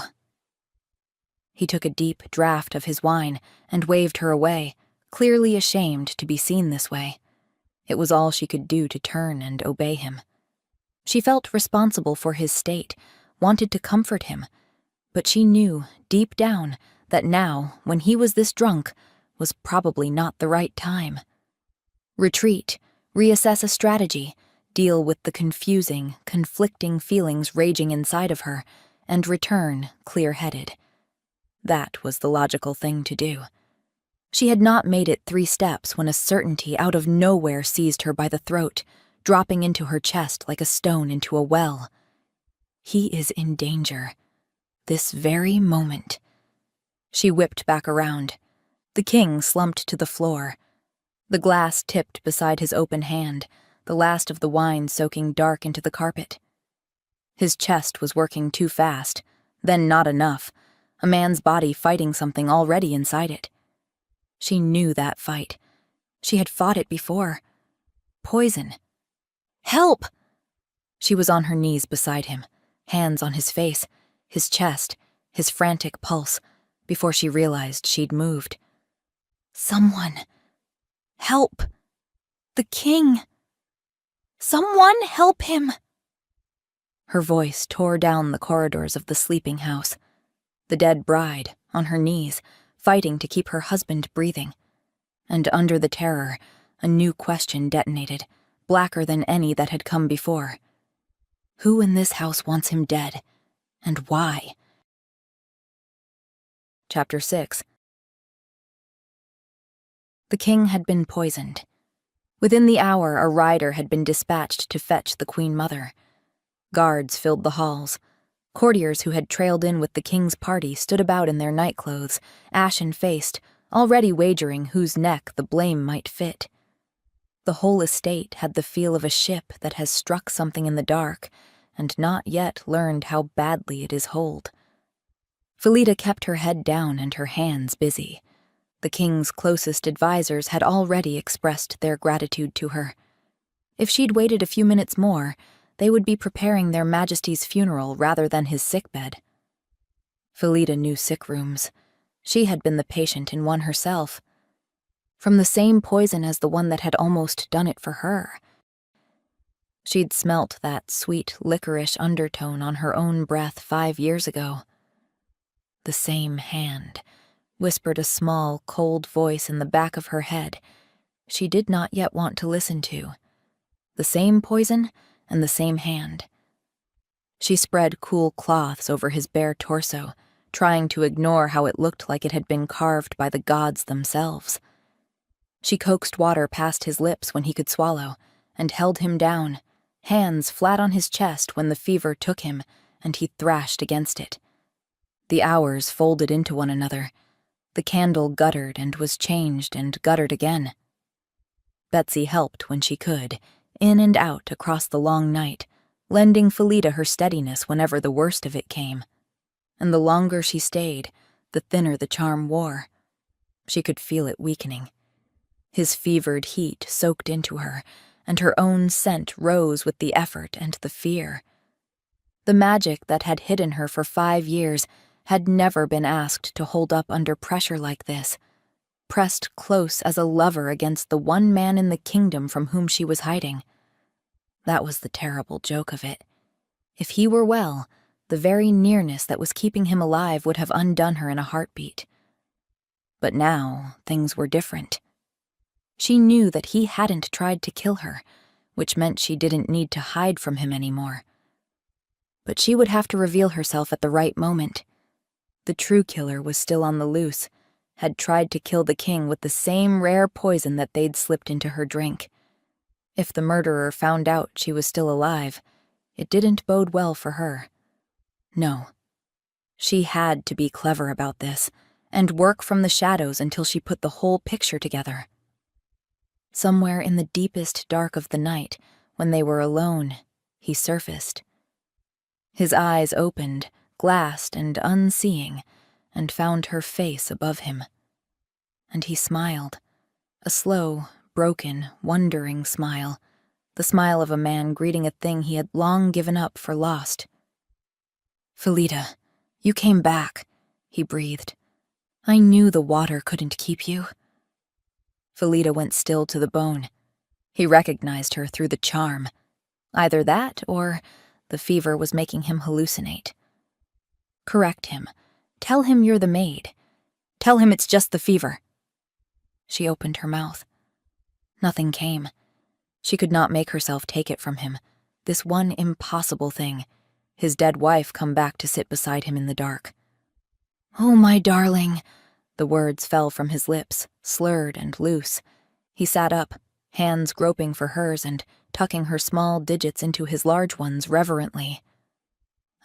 He took a deep draught of his wine and waved her away, clearly ashamed to be seen this way. It was all she could do to turn and obey him. She felt responsible for his state, wanted to comfort him, but she knew, deep down, that now, when he was this drunk, was probably not the right time. Retreat, reassess a strategy, deal with the confusing, conflicting feelings raging inside of her, and return clear-headed. That was the logical thing to do. She had not made it 3 steps when a certainty out of nowhere seized her by the throat, dropping into her chest like a stone into a well. He is in danger. This very moment. She whipped back around. The king slumped to the floor. The glass tipped beside his open hand, the last of the wine soaking dark into the carpet. His chest was working too fast, then not enough, a man's body fighting something already inside it. She knew that fight. She had fought it before. Poison. "Help!" She was on her knees beside him, hands on his face, his chest, his frantic pulse, before she realized she'd moved. "Someone! Help! The king! Someone help him!" Her voice tore down the corridors of the sleeping house. The dead bride, on her knees, fighting to keep her husband breathing. And under the terror, a new question detonated, blacker than any that had come before. Who in this house wants him dead? And why? Chapter 6. The king had been poisoned. Within the hour, a rider had been dispatched to fetch the Queen Mother. Guards filled the halls. Courtiers who had trailed in with the king's party stood about in their nightclothes, ashen-faced, already wagering whose neck the blame might fit. The whole estate had the feel of a ship that has struck something in the dark and not yet learned how badly it is holed. Felida kept her head down and her hands busy. The king's closest advisers had already expressed their gratitude to her. If she'd waited a few minutes more, they would be preparing their Majesty's funeral rather than his sickbed. Felida knew sick rooms. She had been the patient in one herself. from the same poison as the one that had almost done it for her. She'd smelt that sweet licorice undertone on her own breath 5 years ago. The same hand, whispered a small, cold voice in the back of her head she did not yet want to listen to. The same poison and the same hand. She spread cool cloths over his bare torso, trying to ignore how it looked like it had been carved by the gods themselves. She coaxed water past his lips when he could swallow, and held him down, hands flat on his chest when the fever took him, and he thrashed against it. The hours folded into one another. The candle guttered and was changed and guttered again. Betsy helped when she could, in and out across the long night, lending Felita her steadiness whenever the worst of it came. And the longer she stayed, the thinner the charm wore. She could feel it weakening. His fevered heat soaked into her, and her own scent rose with the effort and the fear. The magic that had hidden her for 5 years had never been asked to hold up under pressure like this, pressed close as a lover against the one man in the kingdom from whom she was hiding. That was the terrible joke of it. If he were well, the very nearness that was keeping him alive would have undone her in a heartbeat. But now, things were different. She knew that he hadn't tried to kill her, which meant she didn't need to hide from him anymore. But she would have to reveal herself at the right moment. The true killer was still on the loose, had tried to kill the king with the same rare poison that they'd slipped into her drink. If the murderer found out she was still alive, it didn't bode well for her. No. She had to be clever about this, and work from the shadows until she put the whole picture together. Somewhere in the deepest dark of the night, when they were alone, he surfaced. His eyes opened, glassed and unseeing, and found her face above him. And he smiled, a slow, broken, wondering smile, the smile of a man greeting a thing he had long given up for lost. "Felita, you came back," he breathed. "I knew the water couldn't keep you." Felita went still to the bone. He recognized her through the charm. Either that, or the fever was making him hallucinate. Correct him. Tell him you're the maid. Tell him it's just the fever. She opened her mouth. Nothing came. She could not make herself take it from him. This one impossible thing. His dead wife come back to sit beside him in the dark. "Oh, my darling." The words fell from his lips, slurred and loose. He sat up, hands groping for hers and tucking her small digits into his large ones reverently.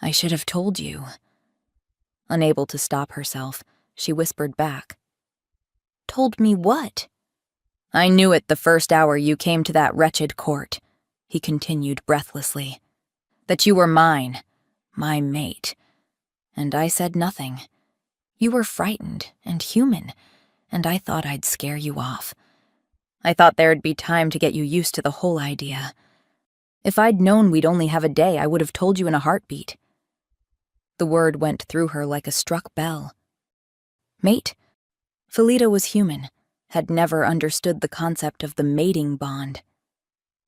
"I should have told you." Unable to stop herself, she whispered back. "Told me what?" "I knew it the first hour you came to that wretched court," he continued breathlessly. "That you were mine, my mate. And I said nothing. You were frightened and human, and I thought I'd scare you off. I thought there'd be time to get you used to the whole idea. If I'd known we'd only have a day, I would have told you in a heartbeat." The word went through her like a struck bell. Mate? Felita was human, had never understood the concept of the mating bond.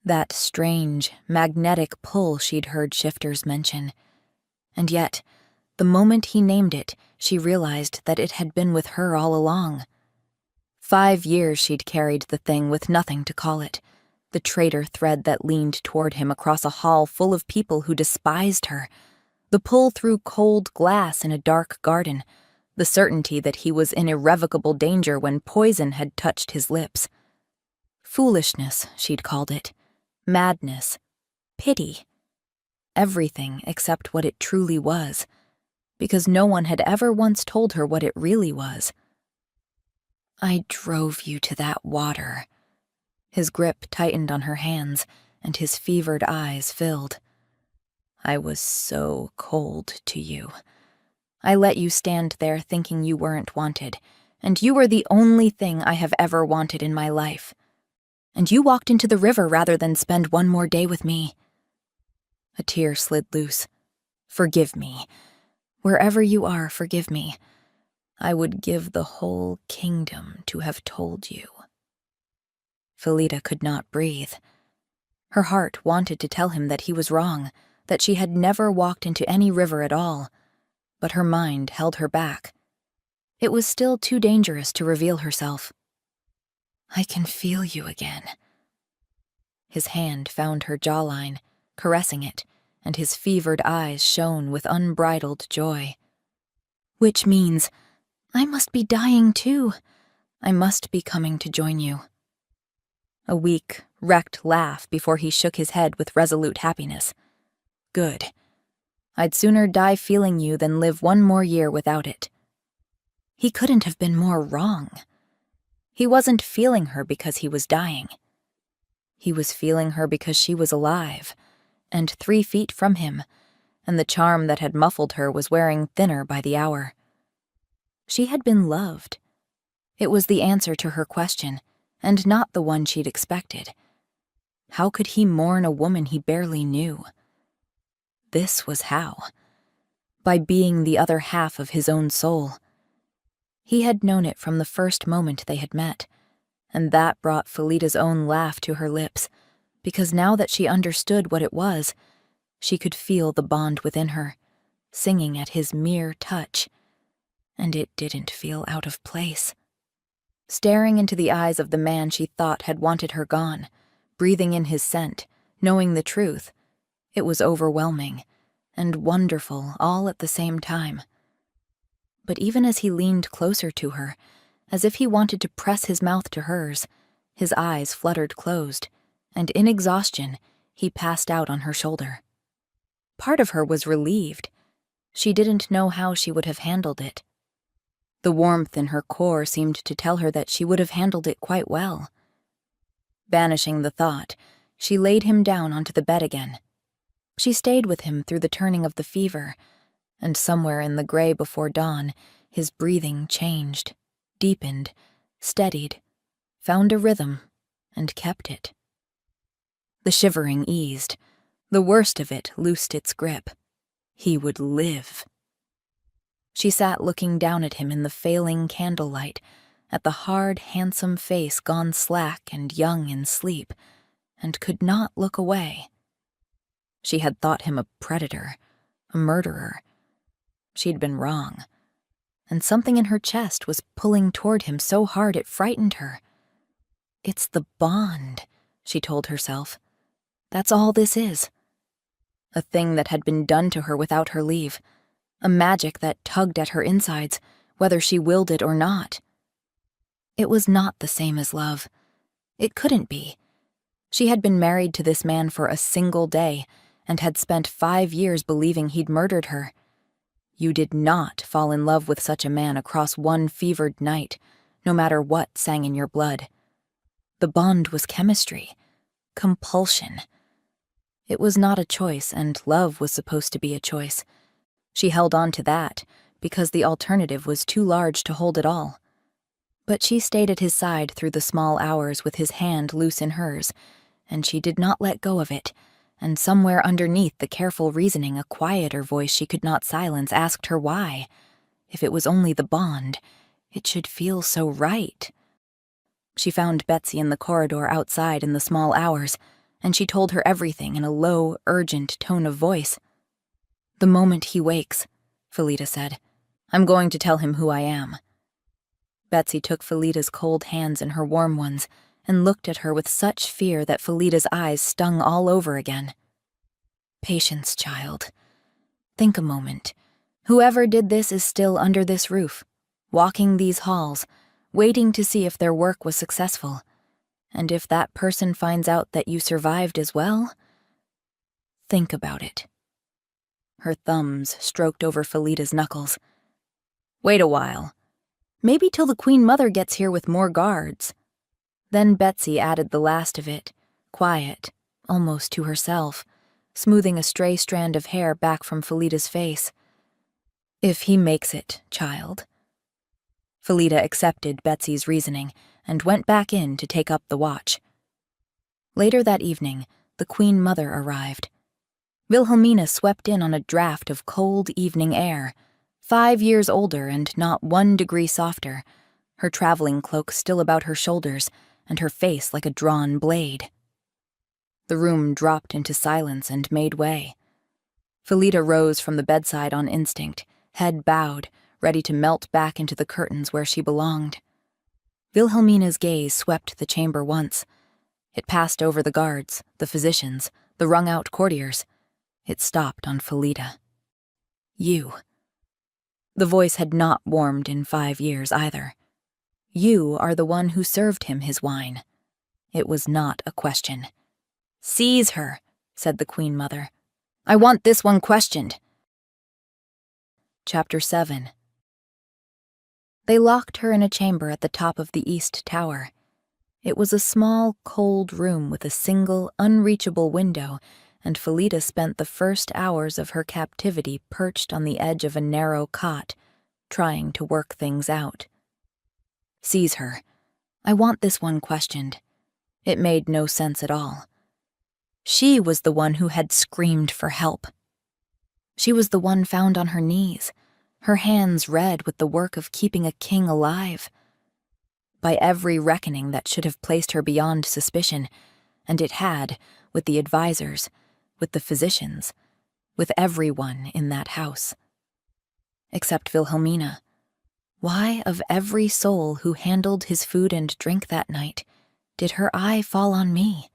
That strange, magnetic pull she'd heard shifters mention. And yet, the moment he named it, she realized that it had been with her all along. 5 years she'd carried the thing with nothing to call it, the traitor thread that leaned toward him across a hall full of people who despised her, the pull through cold glass in a dark garden, the certainty that he was in irrevocable danger when poison had touched his lips. Foolishness, she'd called it. Madness. Pity. Everything except what it truly was, because no one had ever once told her what it really was. "I drove you to that water." His grip tightened on her hands, and his fevered eyes filled. "I was so cold to you. I let you stand there thinking you weren't wanted, and you were the only thing I have ever wanted in my life. And you walked into the river rather than spend one more day with me." A tear slid loose. "Forgive me. Wherever you are, forgive me. I would give the whole kingdom to have told you." Felida could not breathe. Her heart wanted to tell him that he was wrong, that she had never walked into any river at all, but her mind held her back. It was still too dangerous to reveal herself. "I can feel you again." His hand found her jawline, caressing it, and his fevered eyes shone with unbridled joy. "Which means I must be dying too. I must be coming to join you." A weak, wrecked laugh before he shook his head with resolute happiness. "Good. I'd sooner die feeling you than live one more year without it." He couldn't have been more wrong. He wasn't feeling her because he was dying. He was feeling her because she was alive, and 3 feet from him, and the charm that had muffled her was wearing thinner by the hour. She had been loved. It was the answer to her question, and not the one she'd expected. How could he mourn a woman he barely knew? This was how. By being the other half of his own soul. He had known it from the first moment they had met, and that brought Felida's own laugh to her lips, because now that she understood what it was, she could feel the bond within her, singing at his mere touch, and it didn't feel out of place. Staring into the eyes of the man she thought had wanted her gone, breathing in his scent, knowing the truth, it was overwhelming and wonderful all at the same time. But even as he leaned closer to her, as if he wanted to press his mouth to hers, his eyes fluttered closed, and in exhaustion, he passed out on her shoulder. Part of her was relieved. She didn't know how she would have handled it. The warmth in her core seemed to tell her that she would have handled it quite well. Banishing the thought, she laid him down onto the bed again. She stayed with him through the turning of the fever, and somewhere in the gray before dawn, his breathing changed, deepened, steadied, found a rhythm, and kept it. The shivering eased. The worst of it loosed its grip. He would live. She sat looking down at him in the failing candlelight, at the hard, handsome face gone slack and young in sleep, and could not look away. She had thought him a predator, a murderer. She'd been wrong, and something in her chest was pulling toward him so hard it frightened her. "It's the bond," she told herself. "That's all this is." A thing that had been done to her without her leave, a magic that tugged at her insides, whether she willed it or not. It was not the same as love. It couldn't be. She had been married to this man for a single day, and had spent 5 years believing he'd murdered her. You did not fall in love with such a man across one fevered night, no matter what sang in your blood. The bond was chemistry, compulsion. It was not a choice, and love was supposed to be a choice. She held on to that, because the alternative was too large to hold it all. But she stayed at his side through the small hours with his hand loose in hers, and she did not let go of it, and somewhere underneath the careful reasoning a quieter voice she could not silence asked her why. If it was only the bond, it should feel so right. She found Betsy in the corridor outside in the small hours, and she told her everything in a low, urgent tone of voice. "The moment he wakes," Felida said, "I'm going to tell him who I am." Betsy took Felida's cold hands in her warm ones and looked at her with such fear that Felida's eyes stung all over again. "Patience, child. Think a moment. Whoever did this is still under this roof, walking these halls, waiting to see if their work was successful. And if that person finds out that you survived as well, think about it." Her thumbs stroked over Felida's knuckles. "Wait a while. Maybe till the Queen Mother gets here with more guards." Then Betsy added the last of it, quiet, almost to herself, smoothing a stray strand of hair back from Felida's face. "If he makes it, child." Felida accepted Betsy's reasoning and went back in to take up the watch. Later that evening, the Queen Mother arrived. Wilhelmina swept in on a draft of cold evening air, 5 years older and not 1 degree softer, her traveling cloak still about her shoulders, and her face like a drawn blade. The room dropped into silence and made way. Felita rose from the bedside on instinct, head bowed, ready to melt back into the curtains where she belonged. Wilhelmina's gaze swept the chamber once. It passed over the guards, the physicians, the wrung-out courtiers. It stopped on Felita. You. The voice had not warmed in 5 years either. You are the one who served him his wine. It was not a question. Seize her, said the Queen Mother. I want this one questioned. Chapter 7. They locked her in a chamber at the top of the east tower. It was a small, cold room with a single, unreachable window, and Felita spent the first hours of her captivity perched on the edge of a narrow cot, trying to work things out. Seize her. I want this one questioned. It made no sense at all. She was the one who had screamed for help. She was the one found on her knees, her hands red with the work of keeping a king alive. By every reckoning that should have placed her beyond suspicion, and it had, with the advisors, with the physicians, with everyone in that house. Except Wilhelmina. Why, of every soul who handled his food and drink that night, did her eye fall on me?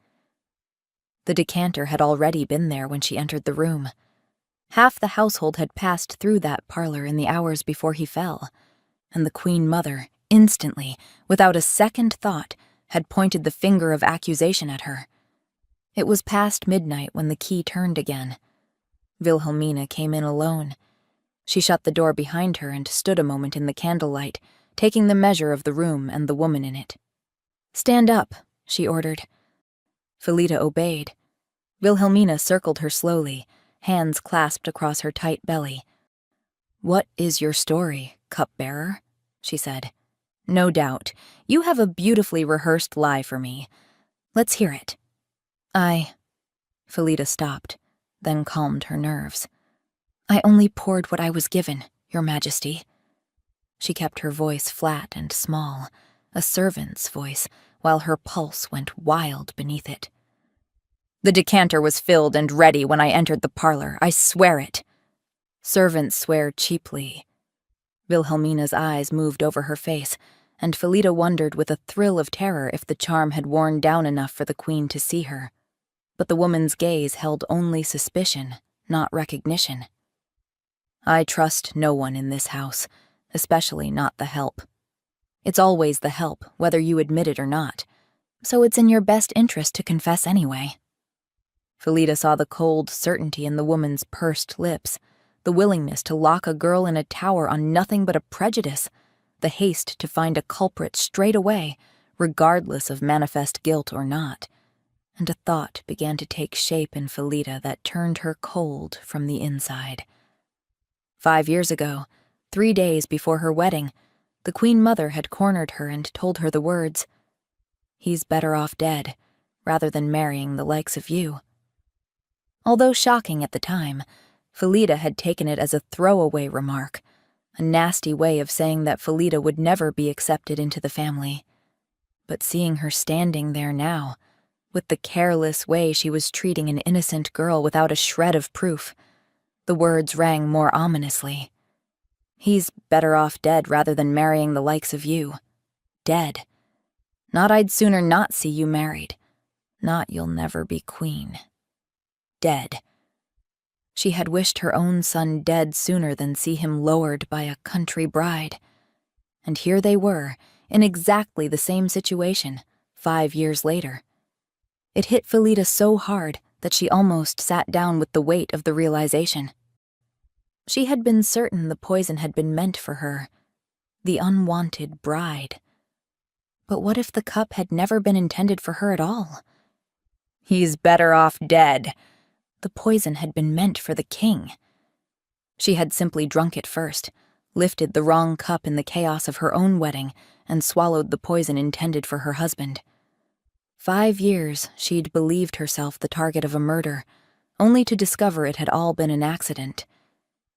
The decanter had already been there when she entered the room. Half the household had passed through that parlor in the hours before he fell, and the Queen Mother, instantly, without a second thought, had pointed the finger of accusation at her. It was past midnight when the key turned again. Wilhelmina came in alone. She shut the door behind her and stood a moment in the candlelight, taking the measure of the room and the woman in it. Stand up, she ordered. Felita obeyed. Wilhelmina circled her slowly, hands clasped across her tight belly. What is your story, cupbearer? She said. No doubt. You have a beautifully rehearsed lie for me. Let's hear it. Felita stopped, then calmed her nerves. I only poured what I was given, Your Majesty. She kept her voice flat and small, a servant's voice, while her pulse went wild beneath it. The decanter was filled and ready when I entered the parlor, I swear it. Servants swear cheaply. Wilhelmina's eyes moved over her face, and Felita wondered with a thrill of terror if the charm had worn down enough for the Queen to see her. But the woman's gaze held only suspicion, not recognition. I trust no one in this house, especially not the help. It's always the help, whether you admit it or not, so it's in your best interest to confess anyway. Felita saw the cold certainty in the woman's pursed lips, the willingness to lock a girl in a tower on nothing but a prejudice, the haste to find a culprit straight away, regardless of manifest guilt or not. And a thought began to take shape in Felita that turned her cold from the inside. 5 years ago, 3 days before her wedding, the Queen Mother had cornered her and told her the words, "He's better off dead, rather than marrying the likes of you." Although shocking at the time, Felita had taken it as a throwaway remark, a nasty way of saying that Felita would never be accepted into the family. But seeing her standing there now, with the careless way she was treating an innocent girl without a shred of proof, the words rang more ominously. He's better off dead rather than marrying the likes of you. Dead. Not I'd sooner not see you married. Not you'll never be queen. Dead. She had wished her own son dead sooner than see him lowered by a country bride. And here they were, in exactly the same situation, 5 years later. It hit Felita so hard that she almost sat down with the weight of the realization. She had been certain the poison had been meant for her, the unwanted bride. But what if the cup had never been intended for her at all? He's better off dead. The poison had been meant for the king. She had simply drunk it first, lifted the wrong cup in the chaos of her own wedding, and swallowed the poison intended for her husband. 5 years she'd believed herself the target of a murder, only to discover it had all been an accident.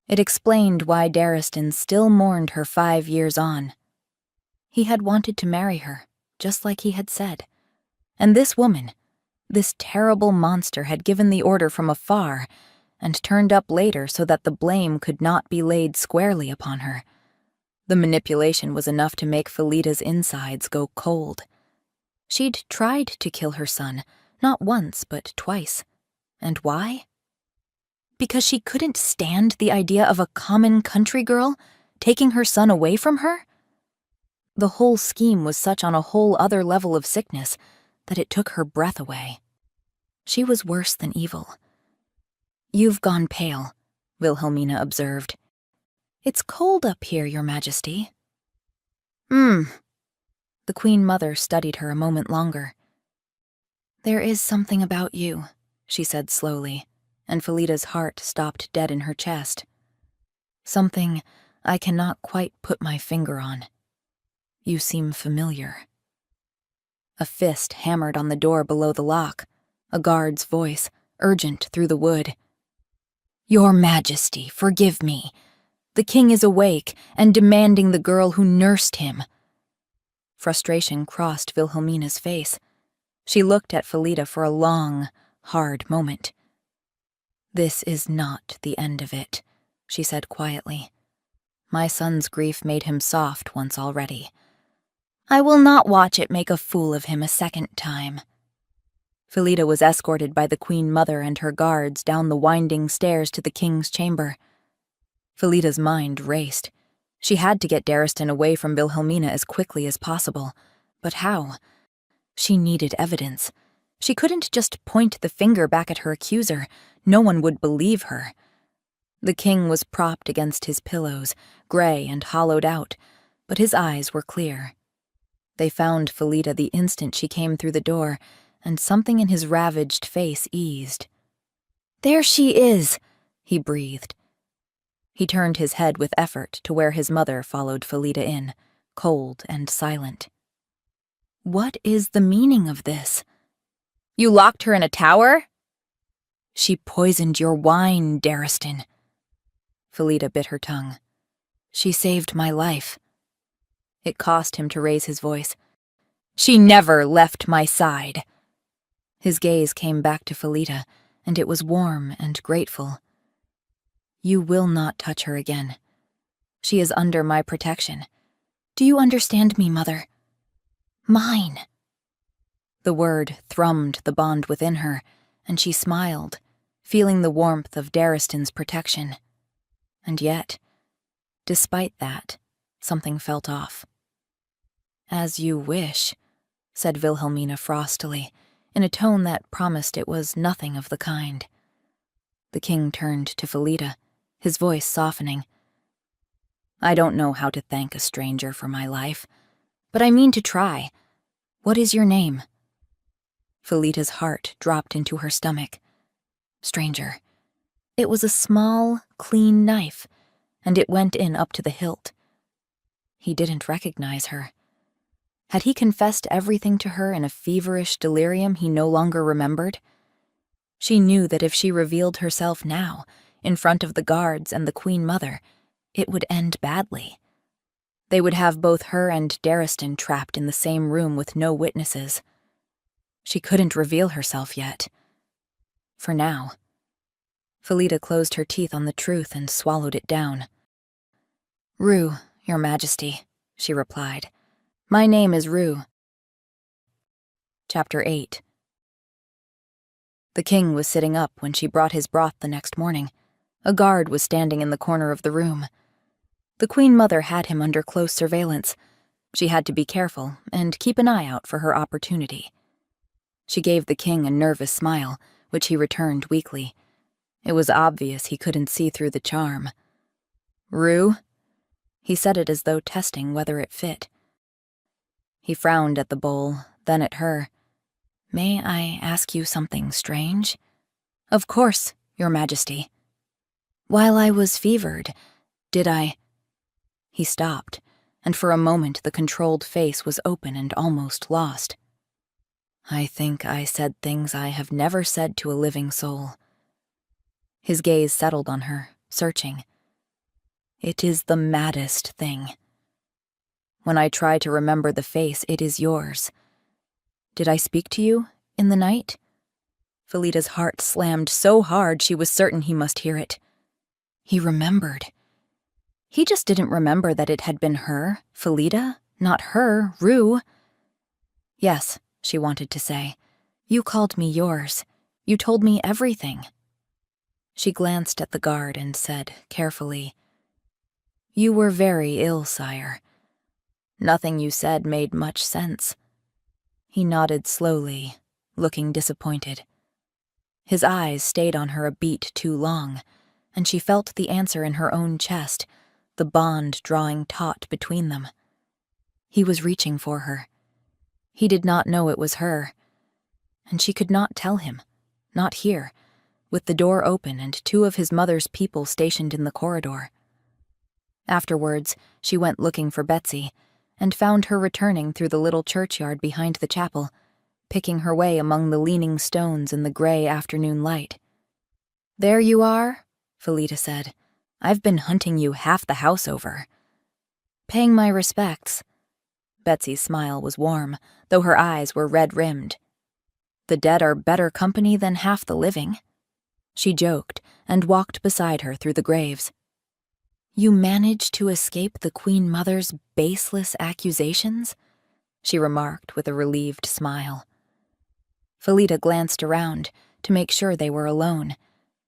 It explained why Darriston still mourned her 5 years on. He had wanted to marry her, just like he had said. And this woman, this terrible monster, had given the order from afar and turned up later so that the blame could not be laid squarely upon her. The manipulation was enough to make Felita's insides go cold. She'd tried to kill her son, not once but twice. And why? Because she couldn't stand the idea of a common country girl taking her son away from her? The whole scheme was such on a whole other level of sickness that it took her breath away. She was worse than evil. "You've gone pale," Wilhelmina observed. "It's cold up here, Your Majesty." The Queen Mother studied her a moment longer. "There is something about you," she said slowly, and Felita's heart stopped dead in her chest. "Something I cannot quite put my finger on. You seem familiar." A fist hammered on the door below the lock, a guard's voice, urgent through the wood. "Your Majesty, forgive me. The king is awake and demanding the girl who nursed him." Frustration crossed Wilhelmina's face. She looked at Felita for a long, hard moment. "This is not the end of it," she said quietly. "My son's grief made him soft once already. I will not watch it make a fool of him a second time." Felita was escorted by the Queen Mother and her guards down the winding stairs to the king's chamber. Felita's mind raced. She had to get Daristan away from Wilhelmina as quickly as possible. But how? She needed evidence. She couldn't just point the finger back at her accuser. No one would believe her. The king was propped against his pillows, gray and hollowed out, but his eyes were clear. They found Felita the instant she came through the door, and something in his ravaged face eased. "There she is," he breathed. He turned his head with effort to where his mother followed Felita in, cold and silent. "What is the meaning of this?" "You locked her in a tower?" "She poisoned your wine, Daristan." Felita bit her tongue. "She saved my life." It cost him to raise his voice. "She never left my side." His gaze came back to Felita, and it was warm and grateful. "You will not touch her again. She is under my protection. Do you understand me, Mother? Mine." The word thrummed the bond within her, and she smiled, feeling the warmth of Daristan's protection. And yet, despite that, something felt off. "As you wish," said Wilhelmina frostily, in a tone that promised it was nothing of the kind. The king turned to Felita, his voice softening. "I don't know how to thank a stranger for my life, but I mean to try. What is your name?" Felita's heart dropped into her stomach. Stranger. It was a small, clean knife, and it went in up to the hilt. He didn't recognize her. Had he confessed everything to her in a feverish delirium he no longer remembered? She knew that if she revealed herself now, in front of the guards and the Queen Mother, it would end badly. They would have both her and Daristan trapped in the same room with no witnesses. She couldn't reveal herself yet. For now. Felita closed her teeth on the truth and swallowed it down. "Rue, Your Majesty," she replied. "My name is Rue." Chapter 8. The king was sitting up when she brought his broth the next morning. A guard was standing in the corner of the room. The Queen Mother had him under close surveillance. She had to be careful and keep an eye out for her opportunity. She gave the king a nervous smile, which he returned weakly. It was obvious he couldn't see through the charm. "Rue?" He said it as though testing whether it fit. He frowned at the bowl, then at her. "May I ask you something strange?" "Of course, Your Majesty." "While I was fevered, did I—" He stopped, and for a moment the controlled face was open and almost lost. "I think I said things I have never said to a living soul." His gaze settled on her, searching. "It is the maddest thing." When I try to remember the face, it is yours. Did I speak to you in the night? Felita's heart slammed so hard she was certain he must hear it. He remembered. He just didn't remember that it had been her, Felita, not her, Rue. Yes, she wanted to say. You called me yours. You told me everything. She glanced at the guard and said, carefully, You were very ill, sire. Nothing you said made much sense. He nodded slowly, looking disappointed. His eyes stayed on her a beat too long, and she felt the answer in her own chest, the bond drawing taut between them. He was reaching for her. He did not know it was her, and she could not tell him, not here, with the door open and two of his mother's people stationed in the corridor. Afterwards, she went looking for Betsy, and found her returning through the little churchyard behind the chapel, picking her way among the leaning stones in the gray afternoon light. There you are, Felita said. I've been hunting you half the house over. Paying my respects. Betsy's smile was warm, though her eyes were red-rimmed. The dead are better company than half the living. She joked and walked beside her through the graves. You managed to escape the Queen Mother's baseless accusations? She remarked with a relieved smile. Felita glanced around to make sure they were alone,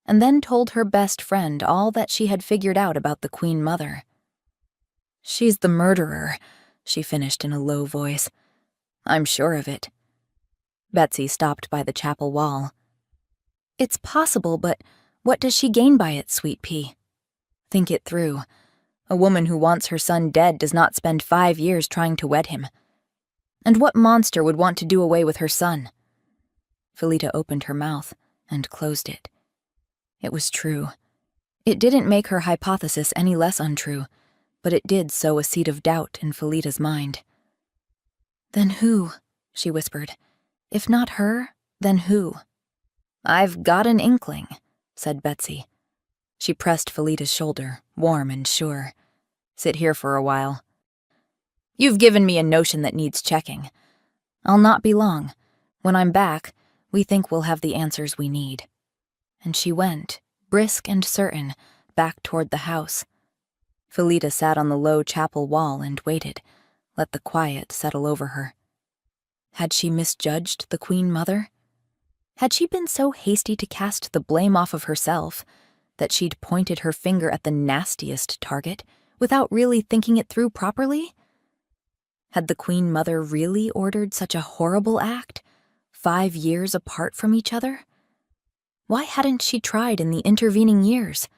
and then told her best friend all that she had figured out about the Queen Mother. She's the murderer, she finished in a low voice. I'm sure of it. Betsy stopped by the chapel wall. It's possible, but what does she gain by it, Sweet Pea? Think it through. A woman who wants her son dead does not spend 5 years trying to wed him. And what monster would want to do away with her son? Felita opened her mouth and closed it. It was true. It didn't make her hypothesis any less untrue, but it did sow a seed of doubt in Felita's mind. Then who? She whispered. If not her, then who? I've got an inkling, said Betsy. She pressed Felita's shoulder, warm and sure. Sit here for a while. You've given me a notion that needs checking. I'll not be long. When I'm back, we think we'll have the answers we need. And she went, brisk and certain, back toward the house. Felita sat on the low chapel wall and waited, let the quiet settle over her. Had she misjudged the Queen Mother? Had she been so hasty to cast the blame off of herself that she'd pointed her finger at the nastiest target without really thinking it through properly? Had the Queen Mother really ordered such a horrible act, 5 years apart from each other? Why hadn't she tried in the intervening years?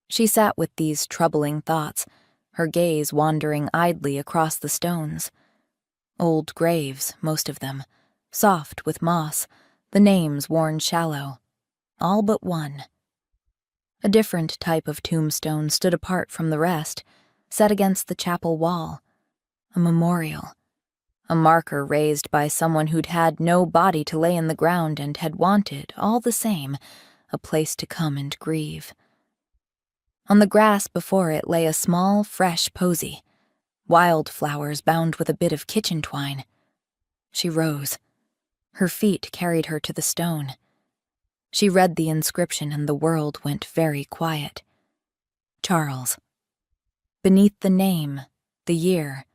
She sat with these troubling thoughts, her gaze wandering idly across the stones. Old graves, most of them, soft with moss, the names worn shallow, all but one. A different type of tombstone stood apart from the rest, set against the chapel wall. A memorial. A marker raised by someone who'd had no body to lay in the ground and had wanted, all the same, a place to come and grieve. On the grass before it lay a small, fresh posy, wildflowers bound with a bit of kitchen twine. She rose. Her feet carried her to the stone. She read the inscription and the world went very quiet. Charles. Beneath the name, the year,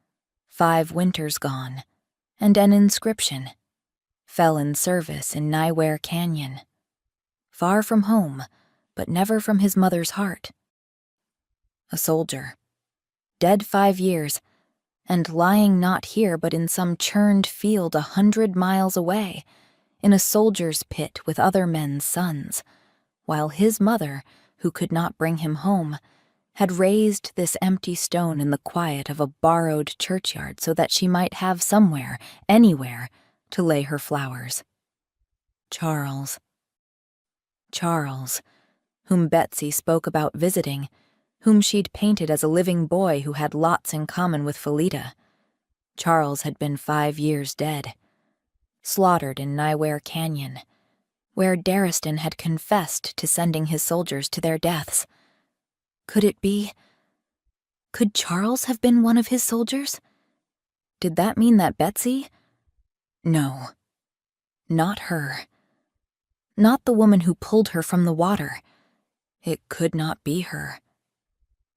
5 winters gone, and an inscription. Fell in service in Nyware Canyon. Far from home, but never from his mother's heart. A soldier. Dead 5 years, and lying not here but in some churned field 100 miles away, in a soldier's pit with other men's sons, while his mother, who could not bring him home, had raised this empty stone in the quiet of a borrowed churchyard so that she might have somewhere, anywhere, to lay her flowers. Charles. Charles, whom Betsy spoke about visiting, whom she'd painted as a living boy who had lots in common with Felita. Charles had been 5 years dead, slaughtered in Nyware Canyon, where Darriston had confessed to sending his soldiers to their deaths. Could it be? Could Charles have been one of his soldiers? Did that mean that Betsy? No. Not her. Not the woman who pulled her from the water. It could not be her.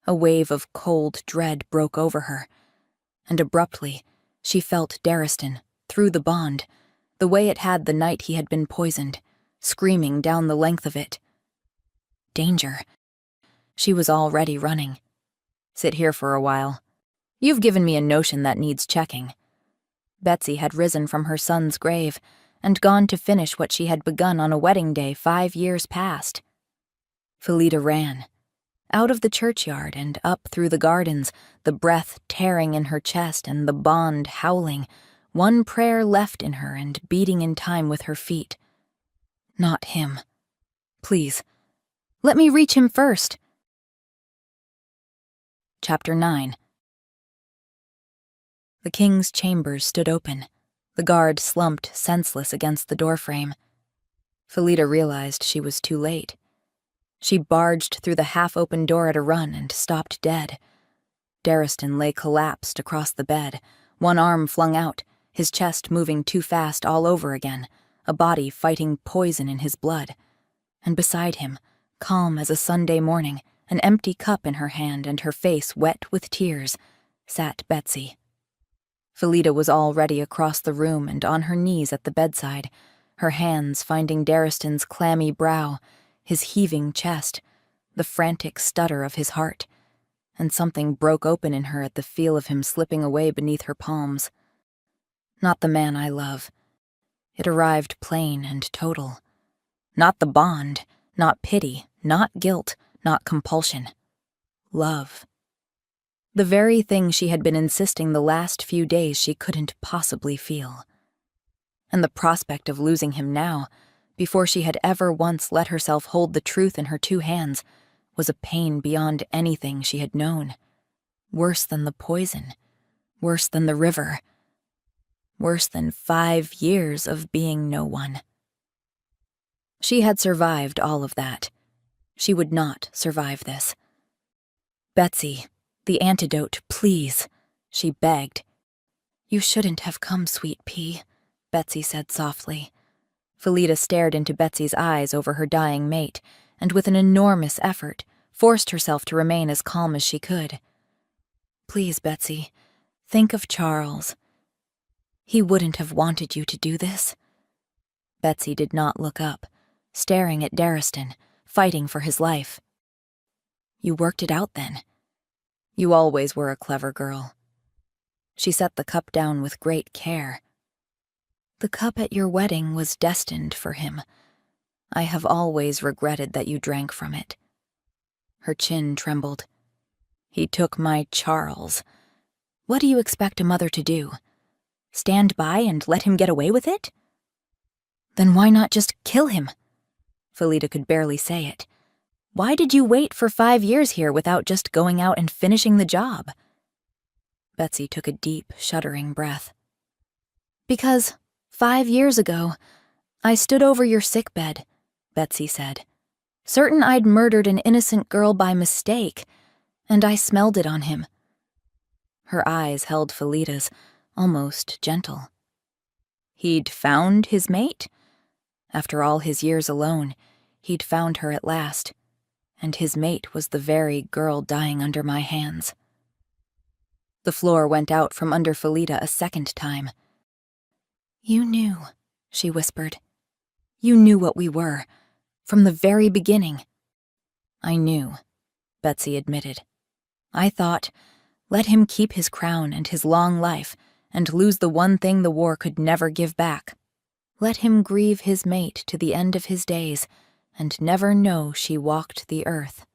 A wave of cold dread broke over her, and abruptly she felt Darriston, through the bond, the way it had the night he had been poisoned, screaming down the length of it. Danger. She was already running. Sit here for a while. You've given me a notion that needs checking. Betsy had risen from her son's grave and gone to finish what she had begun on a wedding day 5 years past. Felida ran. Out of the churchyard and up through the gardens, the breath tearing in her chest and the bond howling, one prayer left in her and beating in time with her feet. Not him. Please, let me reach him first. Chapter 9. The king's chambers stood open. The guard slumped senseless against the doorframe. Felida realized she was too late. She barged through the half-open door at a run and stopped dead. Darriston lay collapsed across the bed, one arm flung out, his chest moving too fast all over again, a body fighting poison in his blood. And beside him, calm as a Sunday morning, an empty cup in her hand and her face wet with tears, sat Betsy. Felida was already across the room and on her knees at the bedside, her hands finding Darriston's clammy brow, his heaving chest, the frantic stutter of his heart, and something broke open in her at the feel of him slipping away beneath her palms. Not the man I love. It arrived plain and total. Not the bond, not pity, not guilt, not compulsion. Love. The very thing she had been insisting the last few days she couldn't possibly feel. And the prospect of losing him now, before she had ever once let herself hold the truth in her 2 hands, was a pain beyond anything she had known. Worse than the poison. Worse than the river. Worse than 5 years of being no one. She had survived all of that. She would not survive this. Betsy, the antidote, please, she begged. You shouldn't have come, sweet pea, Betsy said softly. Felida stared into Betsy's eyes over her dying mate, and with an enormous effort, forced herself to remain as calm as she could. Please, Betsy, think of Charles. He wouldn't have wanted you to do this. Betsy did not look up, staring at Darriston, fighting for his life. You worked it out then. You always were a clever girl. She set the cup down with great care. The cup at your wedding was destined for him. I have always regretted that you drank from it. Her chin trembled. He took my Charles. What do you expect a mother to do? Stand by and let him get away with it? Then why not just kill him? Felida could barely say it. Why did you wait for 5 years here without just going out and finishing the job? Betsy took a deep, shuddering breath. Because 5 years ago, I stood over your sickbed, Betsy said, certain I'd murdered an innocent girl by mistake, and I smelled it on him. Her eyes held Felida's, almost gentle. He'd found his mate? After all his years alone, he'd found her at last, and his mate was the very girl dying under my hands. The floor went out from under Felida a second time. You knew, she whispered. You knew what we were, from the very beginning. I knew, Betsy admitted. I thought, let him keep his crown and his long life, and lose the one thing the war could never give back. Let him grieve his mate to the end of his days, and never know she walked the earth.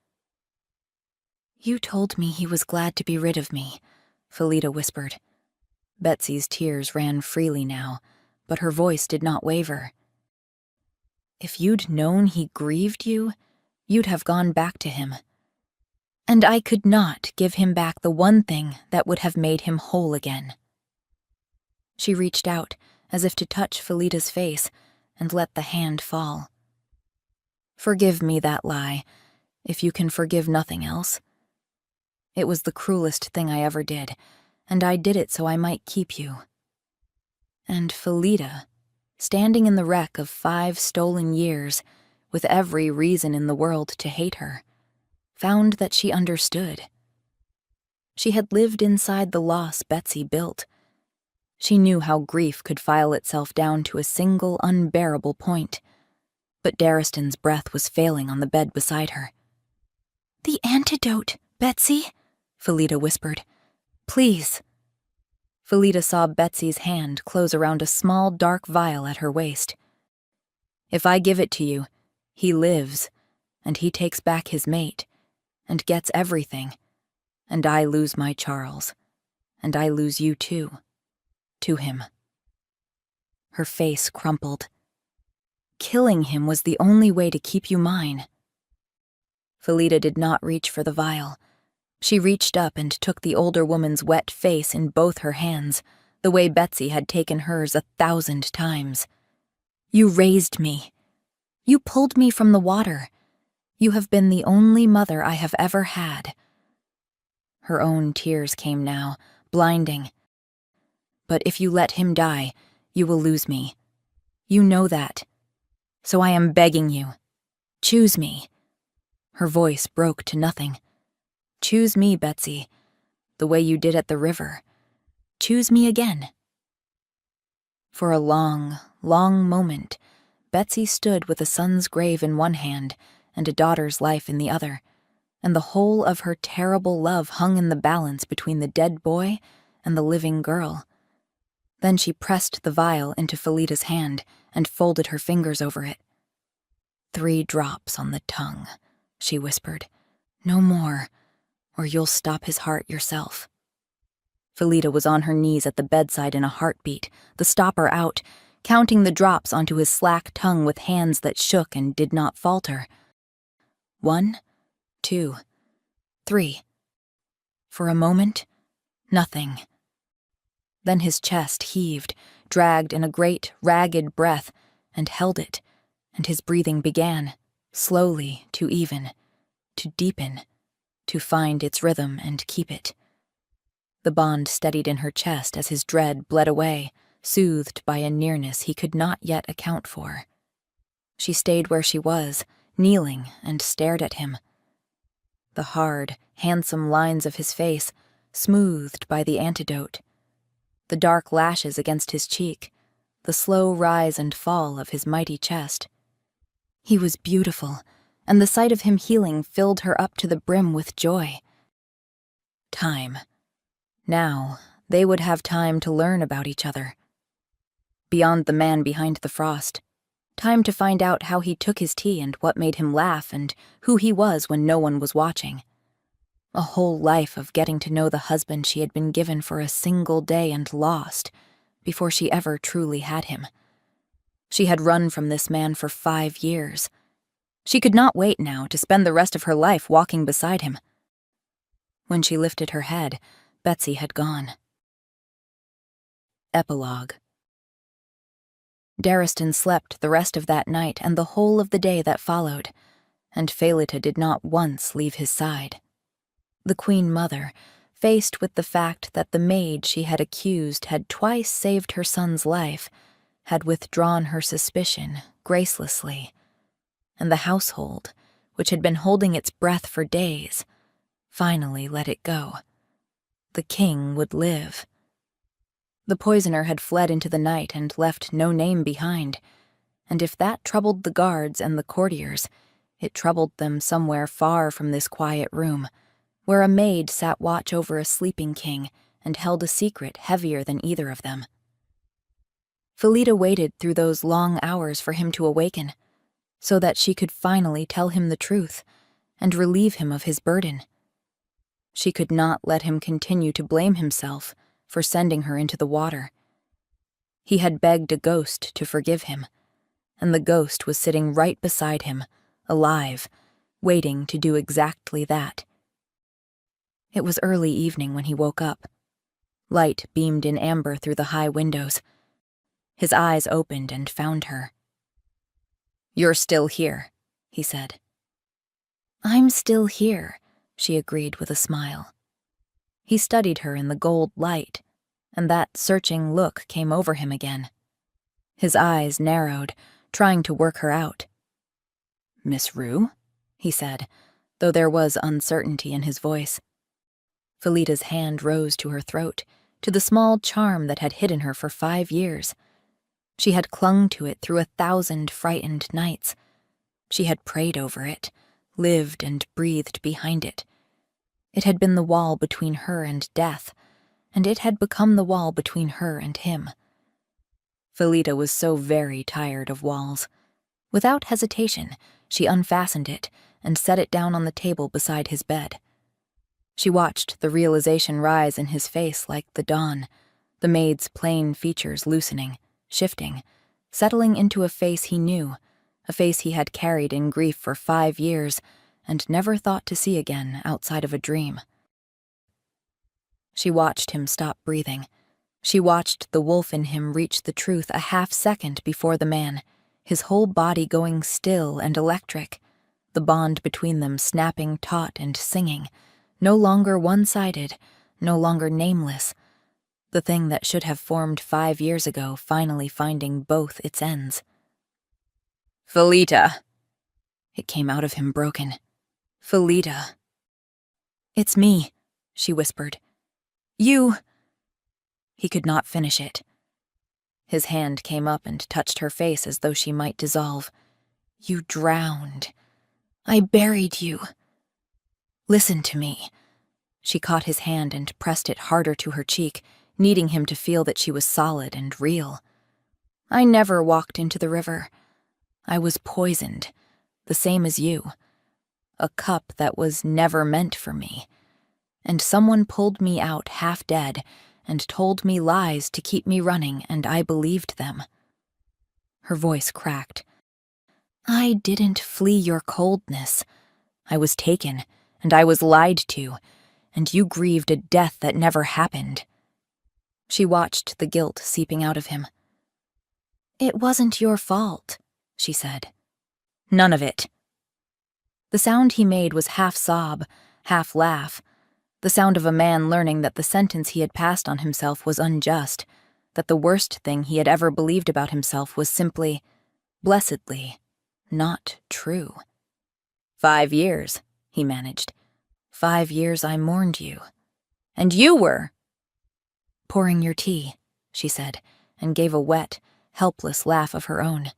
You told me he was glad to be rid of me, Felida whispered. Betsy's tears ran freely now, but her voice did not waver. If you'd known he grieved you, you'd have gone back to him. And I could not give him back the one thing that would have made him whole again. She reached out, as if to touch Felida's face, and let the hand fall. Forgive me that lie, if you can forgive nothing else. It was the cruelest thing I ever did, and I did it so I might keep you." And Felida, standing in the wreck of 5 stolen years, with every reason in the world to hate her, found that she understood. She had lived inside the loss Betsy built. She knew how grief could file itself down to a single unbearable point. But Dariston's breath was failing on the bed beside her. "The antidote, Betsy," Felida whispered. "Please." Felida saw Betsy's hand close around a small dark vial at her waist. "If I give it to you, he lives, and he takes back his mate, and gets everything, and I lose my Charles, and I lose you too, to him." Her face crumpled. "Killing him was the only way to keep you mine." Felida did not reach for the vial. She reached up and took the older woman's wet face in both her hands, the way Betsy had taken hers 1,000 times. "You raised me. You pulled me from the water. You have been the only mother I have ever had." Her own tears came now, blinding. "But if you let him die, you will lose me. You know that. So I am begging you. Choose me." Her voice broke to nothing. "Choose me, Betsy, the way you did at the river. Choose me again." For a long, long moment, Betsy stood with a son's grave in one hand and a daughter's life in the other, and the whole of her terrible love hung in the balance between the dead boy and the living girl. Then she pressed the vial into Felida's hand and folded her fingers over it. "3 drops on the tongue," she whispered. "No more, or you'll stop his heart yourself." Felida was on her knees at the bedside in a heartbeat, the stopper out, counting the drops onto his slack tongue with hands that shook and did not falter. 1, 2, 3. For a moment, nothing. Then his chest heaved, dragged in a great, ragged breath, and held it, and his breathing began, slowly to even, to deepen, to find its rhythm and keep it. The bond steadied in her chest as his dread bled away, soothed by a nearness he could not yet account for. She stayed where she was, kneeling, and stared at him. The hard, handsome lines of his face, smoothed by the antidote. The dark lashes against his cheek, the slow rise and fall of his mighty chest. He was beautiful, and the sight of him healing filled her up to the brim with joy. Time. Now, they would have time to learn about each other. Beyond the man behind the frost. Time to find out how he took his tea and what made him laugh and who he was when no one was watching. A whole life of getting to know the husband she had been given for a single day and lost, before she ever truly had him. She had run from this man for 5 years. She could not wait now to spend the rest of her life walking beside him. When she lifted her head, Betsy had gone. Epilogue. Dariston slept the rest of that night and the whole of the day that followed, and Felita did not once leave his side. The Queen Mother, faced with the fact that the maid she had accused had twice saved her son's life, had withdrawn her suspicion gracelessly, and the household, which had been holding its breath for days, finally let it go. The king would live. The poisoner had fled into the night and left no name behind, and if that troubled the guards and the courtiers, it troubled them somewhere far from this quiet room, where a maid sat watch over a sleeping king and held a secret heavier than either of them. Felida waited through those long hours for him to awaken, so that she could finally tell him the truth and relieve him of his burden. She could not let him continue to blame himself for sending her into the water. He had begged a ghost to forgive him, and the ghost was sitting right beside him, alive, waiting to do exactly that. It was early evening when he woke up. Light beamed in amber through the high windows. His eyes opened and found her. "You're still here," he said. "I'm still here," she agreed with a smile. He studied her in the gold light, and that searching look came over him again. His eyes narrowed, trying to work her out. "Miss Rue?" he said, though there was uncertainty in his voice. Felita's hand rose to her throat, to the small charm that had hidden her for 5 years. She had clung to it through 1,000 frightened nights. She had prayed over it, lived and breathed behind it. It had been the wall between her and death, and it had become the wall between her and him. Felita was so very tired of walls. Without hesitation, she unfastened it and set it down on the table beside his bed. She watched the realization rise in his face like the dawn, the maid's plain features loosening, shifting, settling into a face he knew, a face he had carried in grief for 5 years and never thought to see again outside of a dream. She watched him stop breathing. She watched the wolf in him reach the truth a half-second before the man, his whole body going still and electric, the bond between them snapping taut and singing, no longer one-sided, no longer nameless, the thing that should have formed 5 years ago finally finding both its ends. "Felita!" It came out of him broken. "Felita!" "It's me," she whispered. "You—" He could not finish it. His hand came up and touched her face as though she might dissolve. "You drowned. I buried you. Listen to me." She caught his hand and pressed it harder to her cheek, needing him to feel that she was solid and real. "I never walked into the river. I was poisoned, the same as you. A cup that was never meant for me. And someone pulled me out half dead and told me lies to keep me running, and I believed them." Her voice cracked. "I didn't flee your coldness. I was taken, and I was lied to, and you grieved a death that never happened." She watched the guilt seeping out of him. "It wasn't your fault," she said. "None of it." The sound he made was half sob, half laugh, the sound of a man learning that the sentence he had passed on himself was unjust, that the worst thing he had ever believed about himself was simply, blessedly, not true. 5 years, he managed. 5 years I mourned you. And you were— "Pouring your tea," she said, and gave a wet, helpless laugh of her own.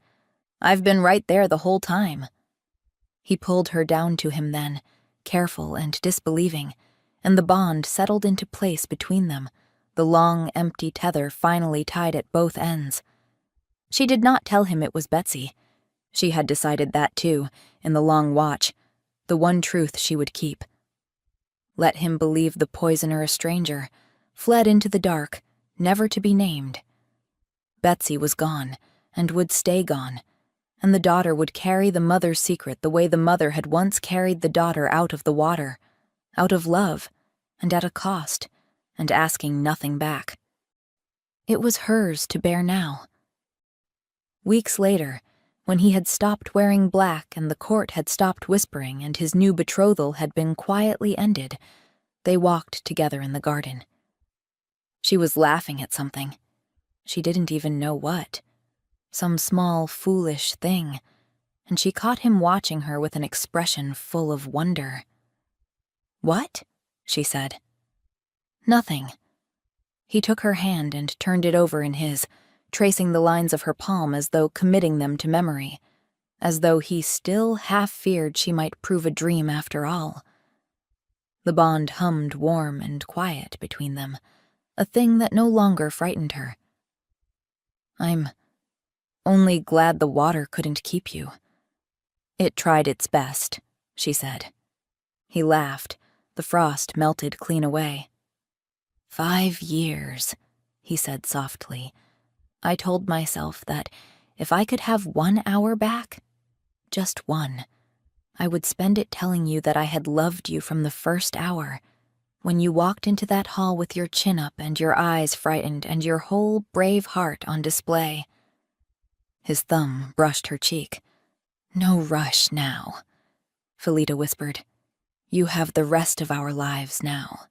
"I've been right there the whole time." He pulled her down to him then, careful and disbelieving, and the bond settled into place between them, the long, empty tether finally tied at both ends. She did not tell him it was Betsy. She had decided that too, in the long watch, the one truth she would keep. Let him believe the poisoner a stranger, fled into the dark, never to be named. Betsy was gone, and would stay gone, and the daughter would carry the mother's secret the way the mother had once carried the daughter out of the water, out of love, and at a cost, and asking nothing back. It was hers to bear now. Weeks later, when he had stopped wearing black and the court had stopped whispering and his new betrothal had been quietly ended, they walked together in the garden. She was laughing at something. She didn't even know what. Some small, foolish thing, and she caught him watching her with an expression full of wonder. "What?" she said. "Nothing." He took her hand and turned it over in his, tracing the lines of her palm as though committing them to memory, as though he still half feared she might prove a dream after all. The bond hummed warm and quiet between them, a thing that no longer frightened her. "I'm only glad the water couldn't keep you." "It tried its best," she said. He laughed. The frost melted clean away. 5 years, he said softly. I told myself that if I could have 1 hour back, just one, I would spend it telling you that I had loved you from the first hour, when you walked into that hall with your chin up and your eyes frightened and your whole brave heart on display. His thumb brushed her cheek. "No rush now," Felita whispered. "You have the rest of our lives now."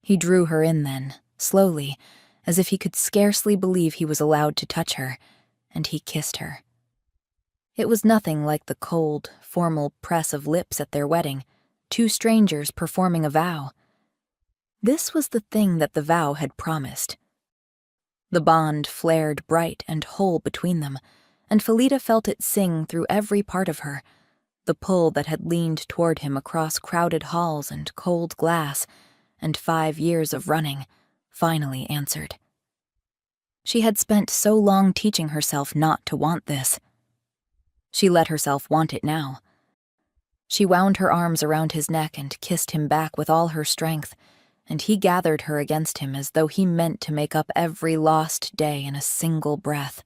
He drew her in then, slowly, as if he could scarcely believe he was allowed to touch her, and he kissed her. It was nothing like the cold, formal press of lips at their wedding, two strangers performing a vow. This was the thing that the vow had promised. The bond flared bright and whole between them, and Felita felt it sing through every part of her, the pull that had leaned toward him across crowded halls and cold glass, and 5 years of running, finally answered. She had spent so long teaching herself not to want this. She let herself want it now. She wound her arms around his neck and kissed him back with all her strength, and he gathered her against him as though he meant to make up every lost day in a single breath.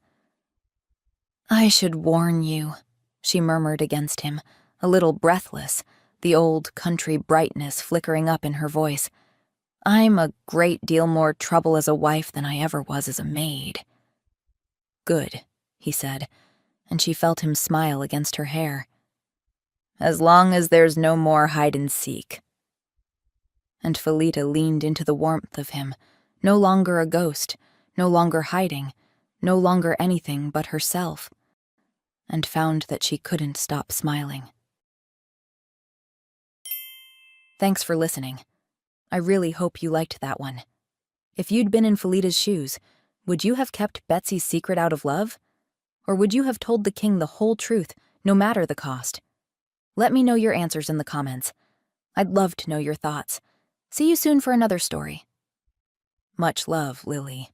"I should warn you," she murmured against him, a little breathless, the old country brightness flickering up in her voice. "I'm a great deal more trouble as a wife than I ever was as a maid." "Good," he said, and she felt him smile against her hair. "As long as there's no more hide and seek." And Felita leaned into the warmth of him, no longer a ghost, no longer hiding, no longer anything but herself, and found that she couldn't stop smiling. Thanks for listening. I really hope you liked that one. If you'd been in Felita's shoes, would you have kept Betsy's secret out of love? Or would you have told the king the whole truth, no matter the cost? Let me know your answers in the comments. I'd love to know your thoughts. See you soon for another story. Much love, Lily.